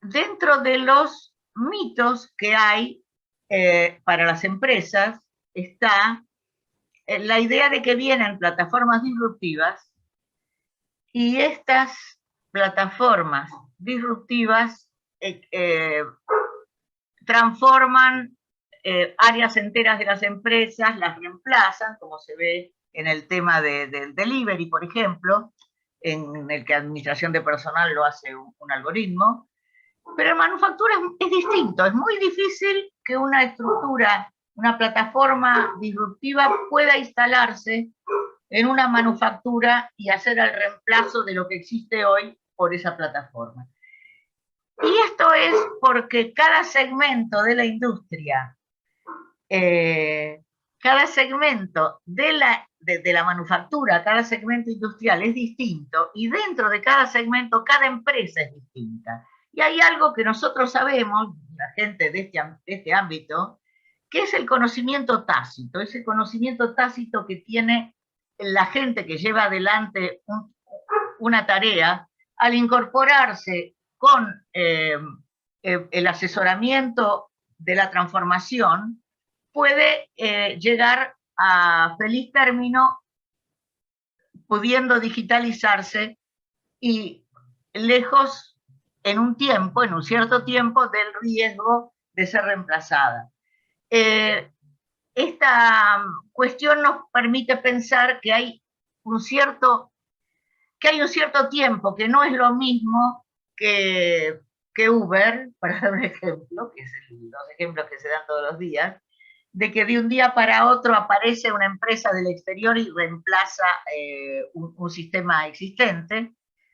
dentro de los mitos que hay para las empresas, está la idea de que vienen plataformas disruptivas, y estas plataformas disruptivas transforman áreas enteras de las empresas, las reemplazan, como se ve en el tema del delivery, por ejemplo, en el que administración de personal lo hace un algoritmo. Pero en manufactura es distinto, es muy difícil que una estructura, una plataforma disruptiva pueda instalarse en una manufactura y hacer el reemplazo de lo que existe hoy por esa plataforma. Y esto es porque cada segmento de la industria, cada segmento de la manufactura, cada segmento industrial es distinto, y dentro de cada segmento, cada empresa es distinta. Y hay algo que nosotros sabemos, la gente de este ámbito, que es el conocimiento tácito, ese conocimiento tácito que tiene la gente que lleva adelante una tarea, al incorporarse con el asesoramiento de la transformación, puede llegar a feliz término, pudiendo digitalizarse y lejos en un cierto tiempo del riesgo de ser reemplazada. Esta cuestión nos permite pensar que hay un cierto tiempo, que no es lo mismo que Uber, para dar un ejemplo, que es los ejemplos que se dan todos los días, de que de un día para otro aparece una empresa del exterior y reemplaza un sistema existente.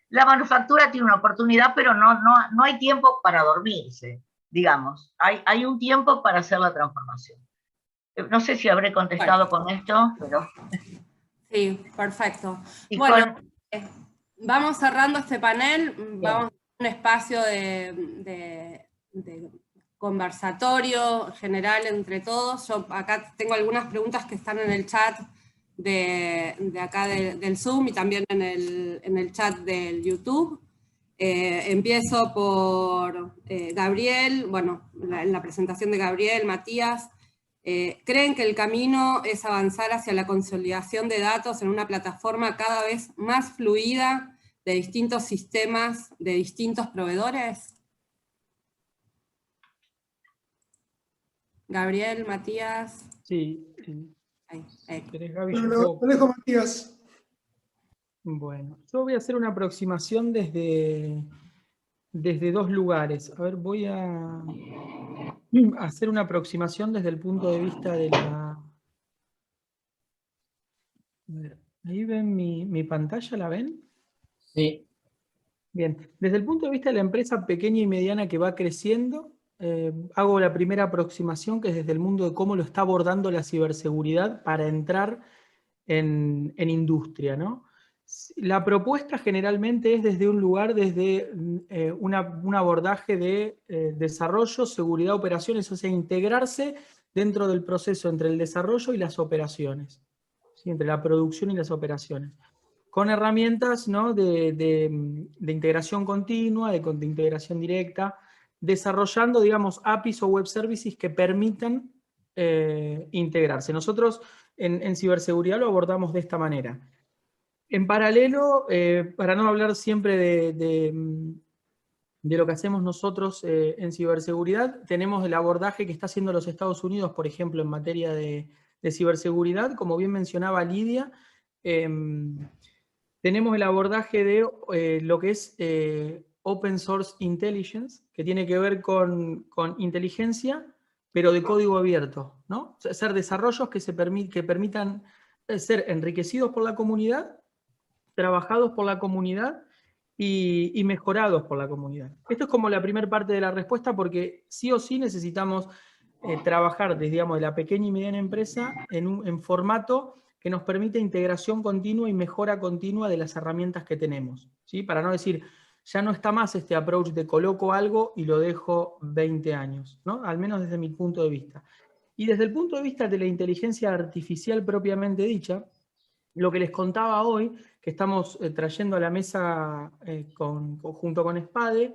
La manufactura tiene una oportunidad, pero no hay tiempo para dormirse, digamos. Hay un tiempo para hacer la transformación. No sé si habré contestado con esto, pero... Sí, perfecto. Bueno, vamos cerrando este panel, vamos a un espacio de conversatorio general entre todos. Yo acá tengo algunas preguntas que están en el chat de acá del Zoom y también en el chat del YouTube. Empiezo por Gabriel, bueno, en la presentación de Gabriel, Matías. ¿Creen que el camino es avanzar hacia la consolidación de datos en una plataforma cada vez más fluida de distintos sistemas, de distintos proveedores? Gabriel, Matías. Sí. ¿Querés, Gaby? Lo dejo, Matías. Bueno, yo voy a hacer una aproximación desde dos lugares. A ver, voy a hacer una aproximación desde el punto de vista de la... A ver, ¿ahí ven mi pantalla? ¿La ven? Sí. Bien, desde el punto de vista de la empresa pequeña y mediana que va creciendo, hago la primera aproximación, que es desde el mundo de cómo lo está abordando la ciberseguridad para entrar en industria, ¿no? La propuesta generalmente es desde un lugar, desde un abordaje de desarrollo, seguridad, operaciones, o sea, integrarse dentro del proceso entre el desarrollo y las operaciones, ¿sí? Entre la producción y las operaciones, con herramientas, ¿no? de integración continua, de integración directa, desarrollando, digamos, APIs o web services que permitan integrarse. Nosotros en ciberseguridad lo abordamos de esta manera. En paralelo, para no hablar siempre de lo que hacemos nosotros en ciberseguridad, tenemos el abordaje que está haciendo los Estados Unidos, por ejemplo, en materia de ciberseguridad. Como bien mencionaba Lidia, tenemos el abordaje de lo que es Open Source Intelligence, que tiene que ver con inteligencia, pero de código abierto, ¿no? O sea, hacer desarrollos que permitan ser enriquecidos por la comunidad, trabajados por la comunidad y mejorados por la comunidad. Esto es como la primera parte de la respuesta, porque sí o sí necesitamos trabajar desde, digamos, de la pequeña y mediana empresa en formato que nos permite integración continua y mejora continua de las herramientas que tenemos, ¿sí? Para no decir, ya no está más este approach de coloco algo y lo dejo 20 años, ¿no? Al menos desde mi punto de vista. Y desde el punto de vista de la inteligencia artificial propiamente dicha, lo que les contaba hoy, que estamos trayendo a la mesa junto con SPADE,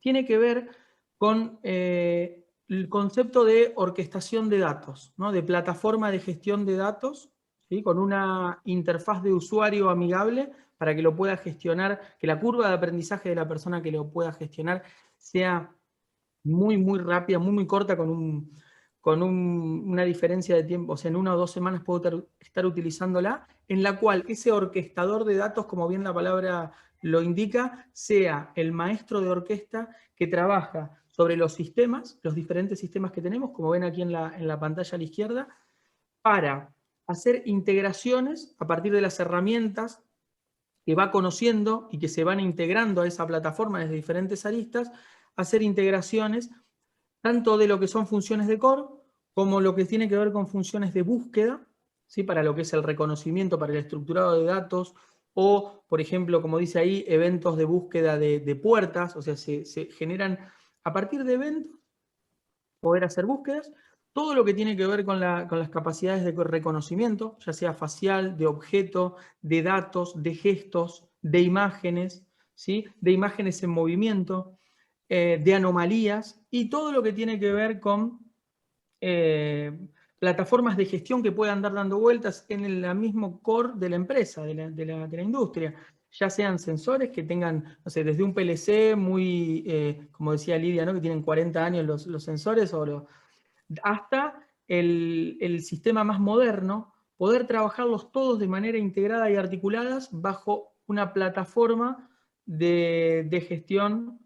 tiene que ver con el concepto de orquestación de datos, ¿no? De plataforma de gestión de datos, ¿sí? Con una interfaz de usuario amigable para que lo pueda gestionar, que la curva de aprendizaje de la persona que lo pueda gestionar sea muy, muy rápida, muy, muy corta, con una diferencia de tiempo, o sea, en 1 o 2 semanas puedo estar utilizándola, en la cual ese orquestador de datos, como bien la palabra lo indica, sea el maestro de orquesta que trabaja sobre los sistemas, los diferentes sistemas que tenemos, como ven aquí en la pantalla a la izquierda, para hacer integraciones a partir de las herramientas que va conociendo y que se van integrando a esa plataforma desde diferentes aristas, hacer integraciones tanto de lo que son funciones de core, como lo que tiene que ver con funciones de búsqueda, ¿sí? Para lo que es el reconocimiento, para el estructurado de datos, o, por ejemplo, como dice ahí, eventos de búsqueda de puertas, o sea, se generan a partir de eventos, poder hacer búsquedas, todo lo que tiene que ver con las capacidades de reconocimiento, ya sea facial, de objeto, de datos, de gestos, de imágenes, ¿sí? De imágenes en movimiento, de anomalías, y todo lo que tiene que ver con plataformas de gestión que puedan dar dando vueltas en el mismo core de la empresa, de la industria, ya sean sensores que tengan, no sé, desde un PLC muy, como decía Lidia, ¿no? Que tienen 40 años los sensores, hasta el sistema más moderno, poder trabajarlos todos de manera integrada y articuladas bajo una plataforma de gestión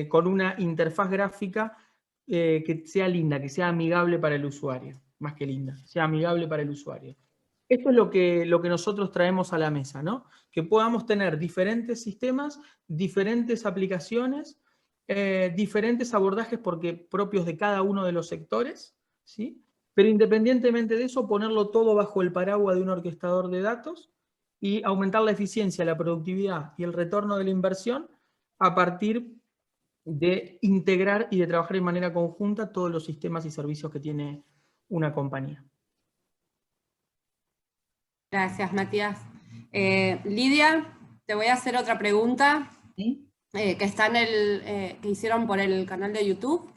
con una interfaz gráfica que sea linda, que sea amigable para el usuario, más que linda, sea amigable para el usuario. Esto es lo que nosotros traemos a la mesa, ¿no? Que podamos tener diferentes sistemas, diferentes aplicaciones, diferentes abordajes propios de cada uno de los sectores, ¿sí? Pero independientemente de eso, ponerlo todo bajo el paraguas de un orquestador de datos y aumentar la eficiencia, la productividad y el retorno de la inversión a partir de integrar y de trabajar de manera conjunta todos los sistemas y servicios que tiene una compañía. Gracias, Matías. Lidia, te voy a hacer otra pregunta. ¿Sí? Que está que hicieron por el canal de YouTube.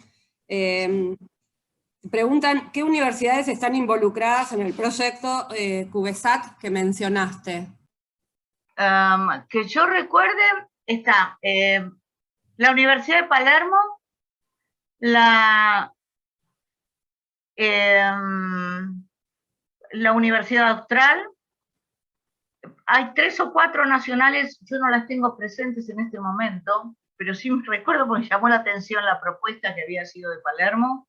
Preguntan, ¿qué universidades están involucradas en el proyecto CubeSat que mencionaste? Que yo recuerde, está la Universidad de Palermo, la Universidad Austral. Hay 3 o 4 nacionales, yo no las tengo presentes en este momento, pero sí me recuerdo porque me llamó la atención la propuesta que había sido de Palermo.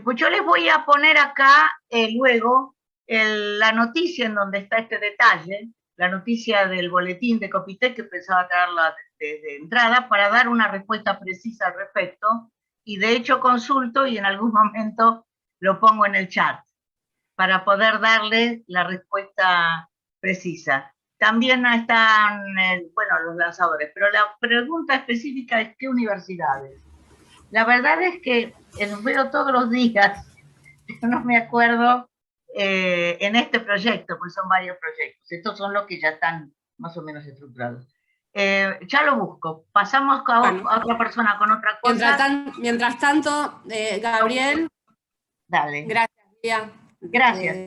Pues yo les voy a poner acá luego la noticia en donde está este detalle, la noticia del boletín de Copitec, que pensaba traerla de entrada para dar una respuesta precisa al respecto, y de hecho consulto y en algún momento lo pongo en el chat para poder darle la respuesta precisa. También están, bueno, los lanzadores, pero la pregunta específica es ¿qué universidades? La verdad es que los veo todos los días, no me acuerdo en este proyecto, porque son varios proyectos. Estos son los que ya están más o menos estructurados. Ya lo busco. Pasamos a otra persona con otra cosa. Mientras tanto, Gabriel. Dale. Gracias, Lidia. Gracias.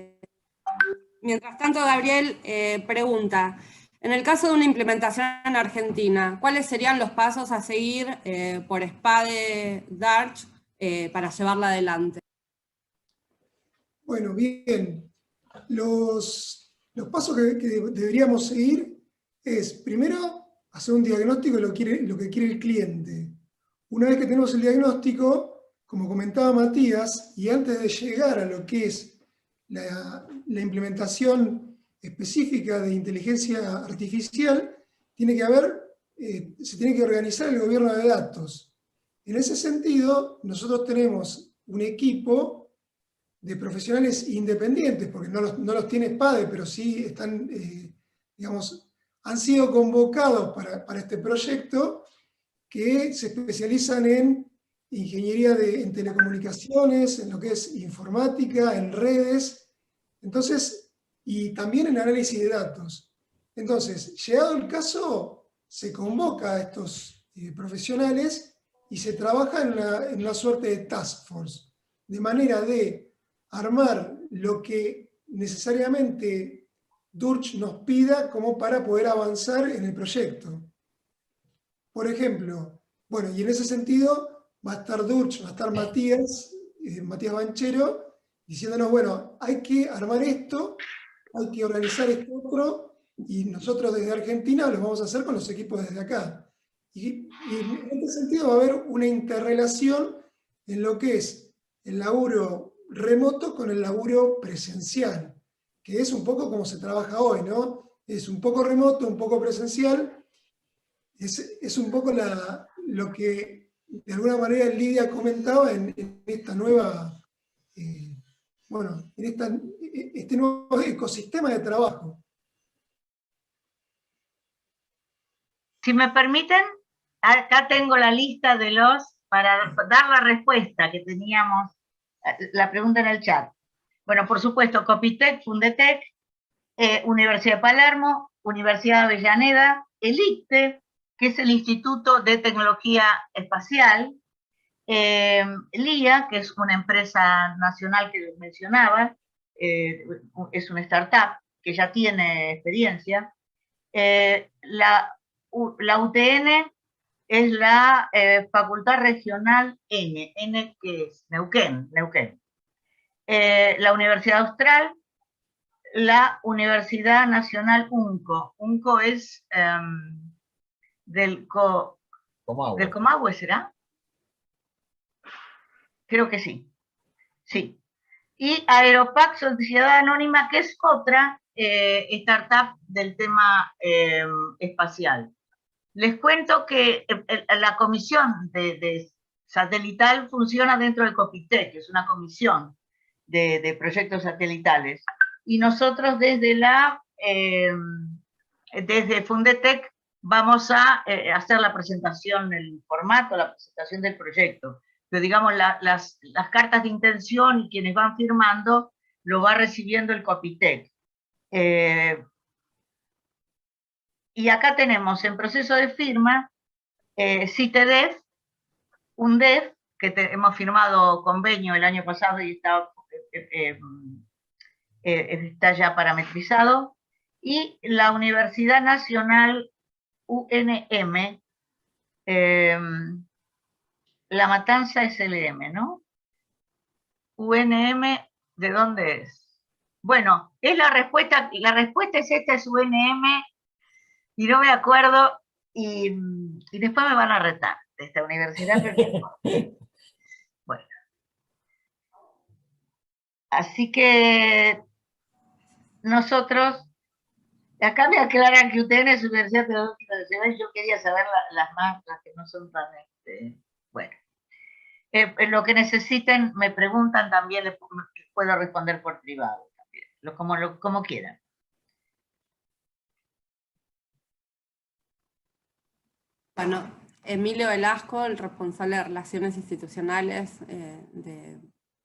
Mientras tanto, Gabriel pregunta, en el caso de una implementación en Argentina, ¿cuáles serían los pasos a seguir por SPADE Darch para llevarla adelante? Bueno, bien. Los pasos que deberíamos seguir es, primero, hacer un diagnóstico de lo que quiere el cliente. Una vez que tenemos el diagnóstico, como comentaba Matías, y antes de llegar a lo que es la implementación específica de inteligencia artificial, se tiene que organizar el gobierno de datos. En ese sentido, nosotros tenemos un equipo de profesionales independientes, porque no los tiene SPADE, pero sí están, digamos, han sido convocados para este proyecto, que se especializan en ingeniería en telecomunicaciones, en lo que es informática, en redes, entonces, y también en análisis de datos. Entonces, llegado el caso, se convoca a estos profesionales y se trabaja en una suerte de task force, de manera de armar lo que necesariamente Durch nos pida como para poder avanzar en el proyecto. Por ejemplo, bueno, y en ese sentido va a estar Durch, va a estar Matías Banchero, diciéndonos, bueno, hay que armar esto, hay que organizar esto otro, y nosotros desde Argentina lo vamos a hacer con los equipos desde acá. Y en este sentido va a haber una interrelación en lo que es el laburo remoto con el laburo presencial, que es un poco como se trabaja hoy, ¿no? Es un poco remoto, un poco presencial. Es un poco lo que de alguna manera Lidia comentaba en esta nueva, bueno, en este nuevo ecosistema de trabajo. Si me permiten, acá tengo la lista de para dar la respuesta que teníamos, la pregunta en el chat. Bueno, por supuesto, Copitec, Fundetec, Universidad de Palermo, Universidad de Avellaneda, el ICTE, que es el Instituto de Tecnología Espacial, LIA, que es una empresa nacional que les mencionaba, es una startup que ya tiene experiencia. La UTN es la Facultad Regional N que es Neuquén. La Universidad Austral, la Universidad Nacional UNCO. UNCO es del Comahue, ¿será? Creo que sí. Sí. Y Aeropac, Sociedad Anónima, que es otra startup del tema espacial. Les cuento que la comisión de satelital funciona dentro del COPITEC, que es una comisión de proyectos satelitales. Y nosotros desde Fundetec vamos a hacer la presentación, el formato, la presentación del proyecto. Pero digamos, las cartas de intención y quienes van firmando, lo va recibiendo el COPITEC. Y acá tenemos en proceso de firma CITEDEF, UNDEF, que hemos firmado convenio el año pasado y está ya parametrizado, y la Universidad Nacional UNM, La Matanza SLM, ¿no? UNM, ¿de dónde es? Bueno, es la respuesta es esta, es UNM, y no me acuerdo, y después me van a retar de esta universidad. Bueno. Así que nosotros, acá me aclaran que UTN es Universidad Tecnológica de Ciudad, y yo quería saber las que no son tan, bueno. Lo que necesiten, me preguntan también, les puedo responder por privado también, como quieran. Bueno, Emilio Velasco, el responsable de Relaciones Institucionales de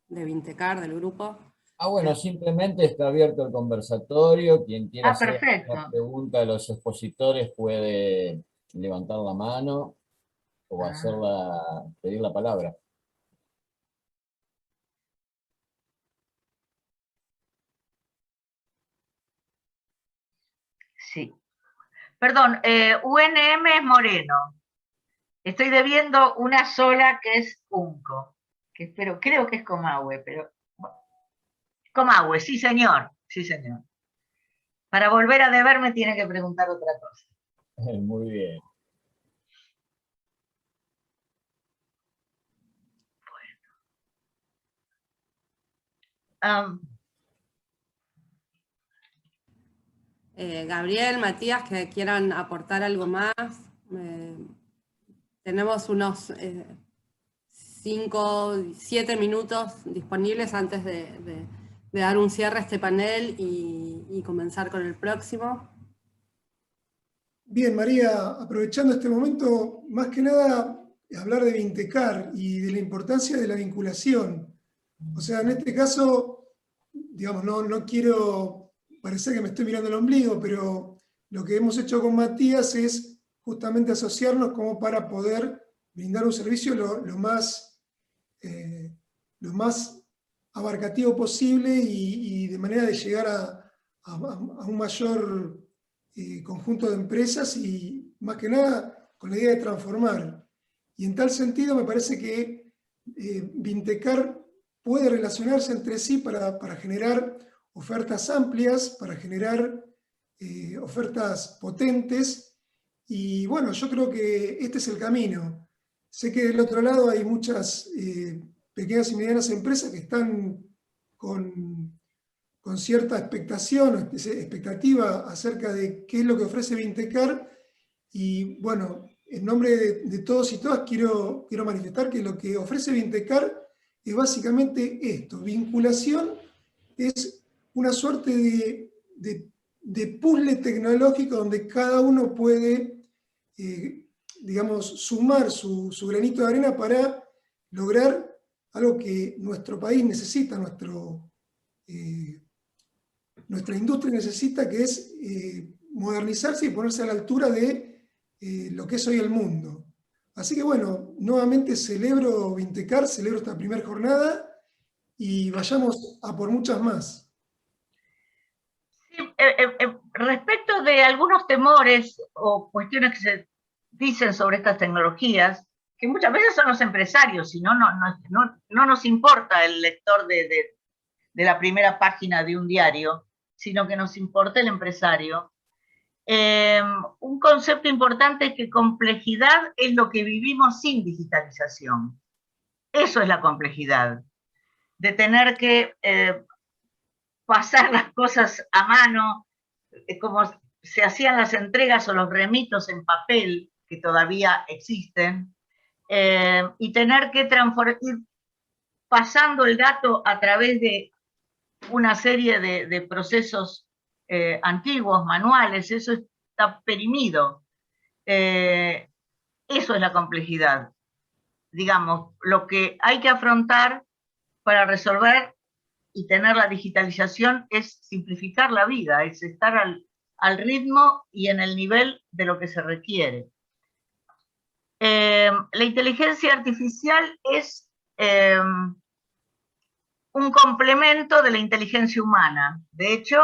Vintecar, del grupo. Bueno, simplemente está abierto el conversatorio. Quien quiera hacer una pregunta a los expositores puede levantar la mano o pedir la palabra. Sí. Perdón, UNM es Moreno. Estoy debiendo una sola que es UNCO, creo que es Comahue, pero... Comahue, sí señor, sí señor. Para volver a deber me tiene que preguntar otra cosa. Muy bien. Gabriel, Matías, que quieran aportar algo más. Tenemos unos 5, 7 minutos disponibles antes de dar un cierre a este panel y comenzar con el próximo. Bien, María, aprovechando este momento, más que nada hablar de Vintecar y de la importancia de la vinculación. O sea, en este caso, digamos, no quiero parecer que me estoy mirando el ombligo, pero lo que hemos hecho con Matías es justamente asociarnos como para poder brindar un servicio lo más abarcativo posible y de manera de llegar a un mayor conjunto de empresas y más que nada con la idea de transformar. Y en tal sentido me parece que Vintecar puede relacionarse entre sí para generar ofertas amplias, para generar ofertas potentes. Y bueno, yo creo que este es el camino. Sé que del otro lado hay muchas pequeñas y medianas empresas que están con cierta expectación o expectativa acerca de qué es lo que ofrece Vintecar. Y bueno, en nombre de todos y todas quiero manifestar que lo que ofrece Vintecar es básicamente esto. Vinculación es una suerte de puzzle tecnológico donde cada uno puede, digamos, sumar su granito de arena para lograr algo que nuestro país necesita, nuestra industria necesita, que es modernizarse y ponerse a la altura de lo que es hoy el mundo. Así que bueno, nuevamente celebro Vintecar, celebro esta primera jornada y vayamos a por muchas más. Sí, respecto de algunos temores o cuestiones que se dicen sobre estas tecnologías, que muchas veces son los empresarios, si no nos importa el lector de la primera página de un diario, sino que nos importa el empresario. Un concepto importante es que complejidad es lo que vivimos sin digitalización. Eso es la complejidad, de tener que pasar las cosas a mano, como se hacían las entregas o los remitos en papel, que todavía existen, y tener que ir pasando el dato a través de una serie de procesos antiguos, manuales, eso está perimido. Eso es la complejidad. Digamos, lo que hay que afrontar para resolver y tener la digitalización es simplificar la vida, es estar al ritmo y en el nivel de lo que se requiere. La inteligencia artificial es un complemento de la inteligencia humana. De hecho,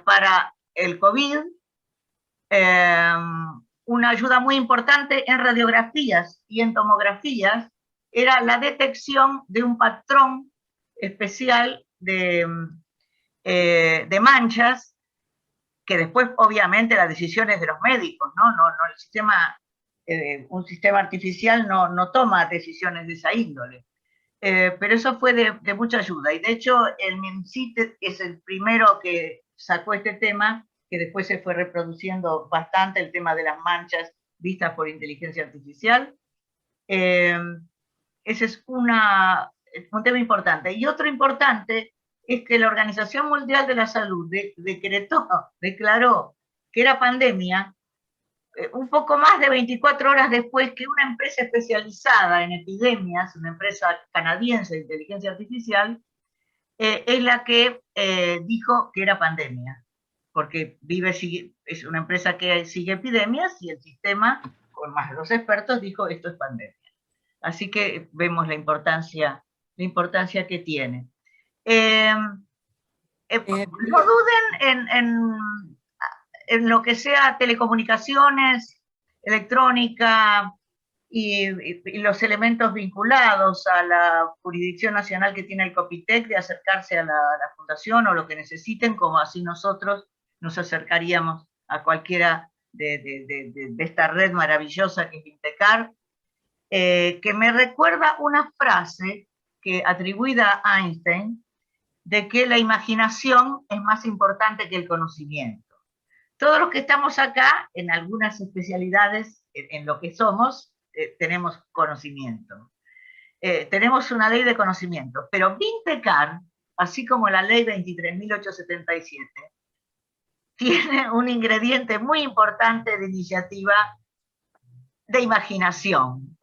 para el COVID, una ayuda muy importante en radiografías y en tomografías era la detección de un patrón especial de manchas, que después obviamente las decisiones de los médicos, ¿no? El sistema, un sistema artificial no toma decisiones de esa índole. Pero eso fue de mucha ayuda. Y de hecho, el MINCIT es el primero que sacó este tema, que después se fue reproduciendo bastante, el tema de las manchas vistas por inteligencia artificial. Ese es un tema importante. Y otro importante es que la Organización Mundial de la Salud declaró que era pandemia un poco más de 24 horas después que una empresa especializada en epidemias, una empresa canadiense de inteligencia artificial, es la que dijo que era pandemia, porque es una empresa que sigue epidemias y el sistema, con más los expertos, dijo esto es pandemia. Así que vemos la importancia que tiene. No duden en lo que sea telecomunicaciones, electrónica, y los elementos vinculados a la jurisdicción nacional que tiene el COPITEC de acercarse a la fundación o lo que necesiten, como así nosotros nos acercaríamos a cualquiera de esta red maravillosa que es Vintecar, que me recuerda una frase que atribuida a Einstein, de que la imaginación es más importante que el conocimiento. Todos los que estamos acá, en algunas especialidades, en lo que somos, tenemos conocimiento. Tenemos una ley de conocimiento, pero Vintecar, así como la ley 23.877, tiene un ingrediente muy importante de iniciativa de imaginación,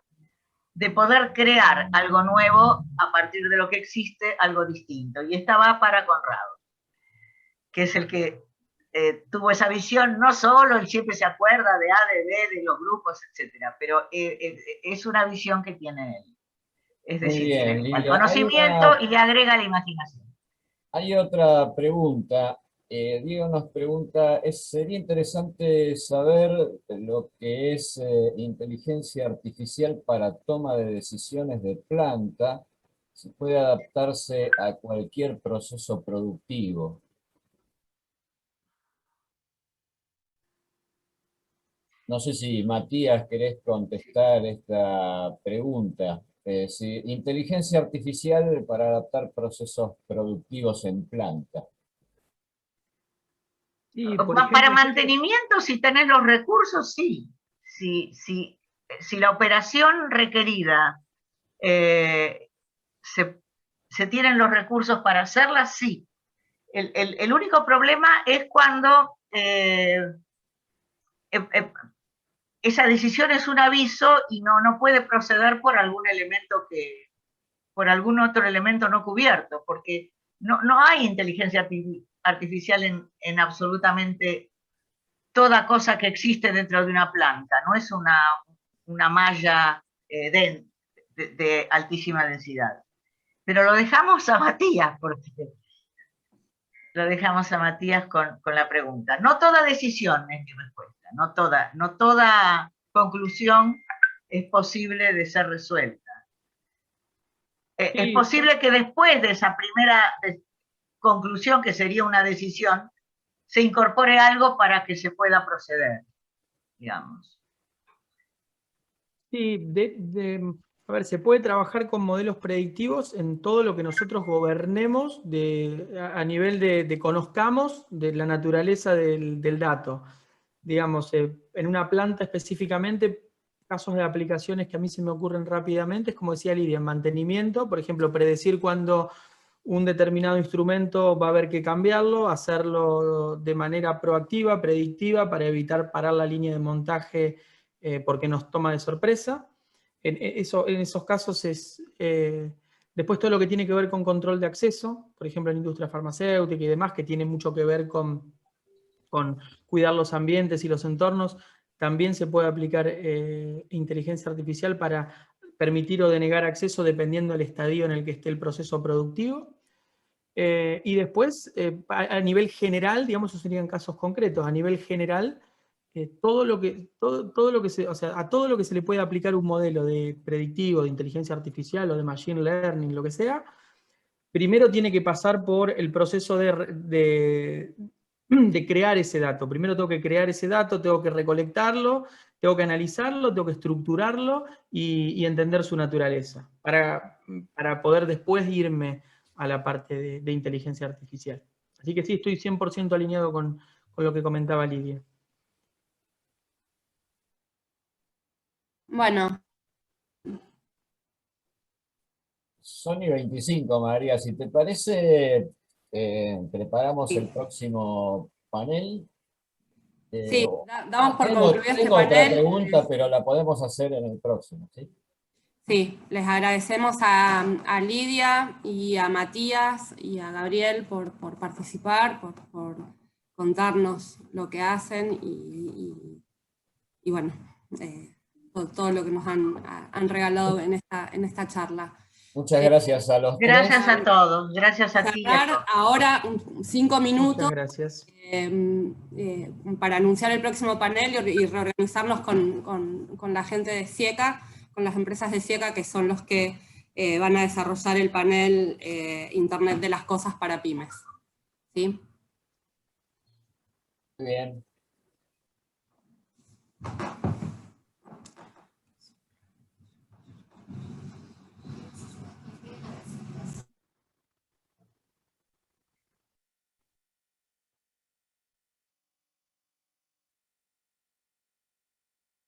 de poder crear algo nuevo a partir de lo que existe, algo distinto. Y esta va para Conrado, que es el que tuvo esa visión, no solo él siempre se acuerda de A, de B, de los grupos, etcétera, pero es una visión que tiene él. Es decir, bien, tiene el conocimiento y le agrega la imaginación. Hay otra pregunta. Diego nos pregunta, sería interesante saber lo que es inteligencia artificial para toma de decisiones de planta, si puede adaptarse a cualquier proceso productivo. No sé si Matías querés contestar esta pregunta. Si inteligencia artificial para adaptar procesos productivos en planta. Sí, para mantenimiento, si tenés los recursos, sí. Si la operación requerida se tienen los recursos para hacerla, sí. El único problema es cuando esa decisión es un aviso y no puede proceder por algún elemento por algún otro elemento no cubierto, porque no hay inteligencia artificial en absolutamente toda cosa que existe dentro de una planta, no es una malla de altísima densidad. Pero lo dejamos a Matías, con la pregunta. No toda decisión es mi respuesta, no toda conclusión es posible de ser resuelta. Sí. Es posible que después de esa primera conclusión, que sería una decisión, se incorpore algo para que se pueda proceder, digamos. Sí, a ver, se puede trabajar con modelos predictivos en todo lo que nosotros gobernemos a nivel de conozcamos de la naturaleza del dato. Digamos, en una planta específicamente, casos de aplicaciones que a mí se me ocurren rápidamente, es como decía Lidia, en mantenimiento, por ejemplo, predecir cuándo un determinado instrumento va a haber que cambiarlo, hacerlo de manera proactiva, predictiva, para evitar parar la línea de montaje porque nos toma de sorpresa. En esos casos es... después todo lo que tiene que ver con control de acceso, por ejemplo en industria farmacéutica y demás, que tiene mucho que ver con cuidar los ambientes y los entornos, también se puede aplicar inteligencia artificial para permitir o denegar acceso dependiendo del estadio en el que esté el proceso productivo. Y después, a nivel general, digamos, esos serían casos concretos, a nivel general, todo lo que o sea, a todo lo que se le puede aplicar un modelo de predictivo, de inteligencia artificial o de machine learning, lo que sea, primero tiene que pasar por el proceso de crear ese dato. Primero tengo que crear ese dato, tengo que recolectarlo, tengo que analizarlo, tengo que estructurarlo y entender su naturaleza, para poder después irme a la parte de inteligencia artificial. Así que sí, estoy 100% alineado con lo que comentaba Lidia. Bueno. Sony 25, María, si te parece, preparamos el próximo panel. Sí, damos por concluido este tengo panel. Otra pregunta, pero la podemos hacer en el próximo, ¿sí? Sí, les agradecemos a Lidia y a Matías y a Gabriel por participar, por contarnos lo que hacen y bueno, todo lo que nos han regalado en esta charla. Muchas gracias a los Gracias tres. a todos, gracias a ti. Ahora 5 minutos. Muchas gracias. Para anunciar el próximo panel y reorganizarnos con la gente de SIECA las empresas de SIECA, que son los que van a desarrollar el panel Internet de las Cosas para pymes. ¿Sí? Muy bien.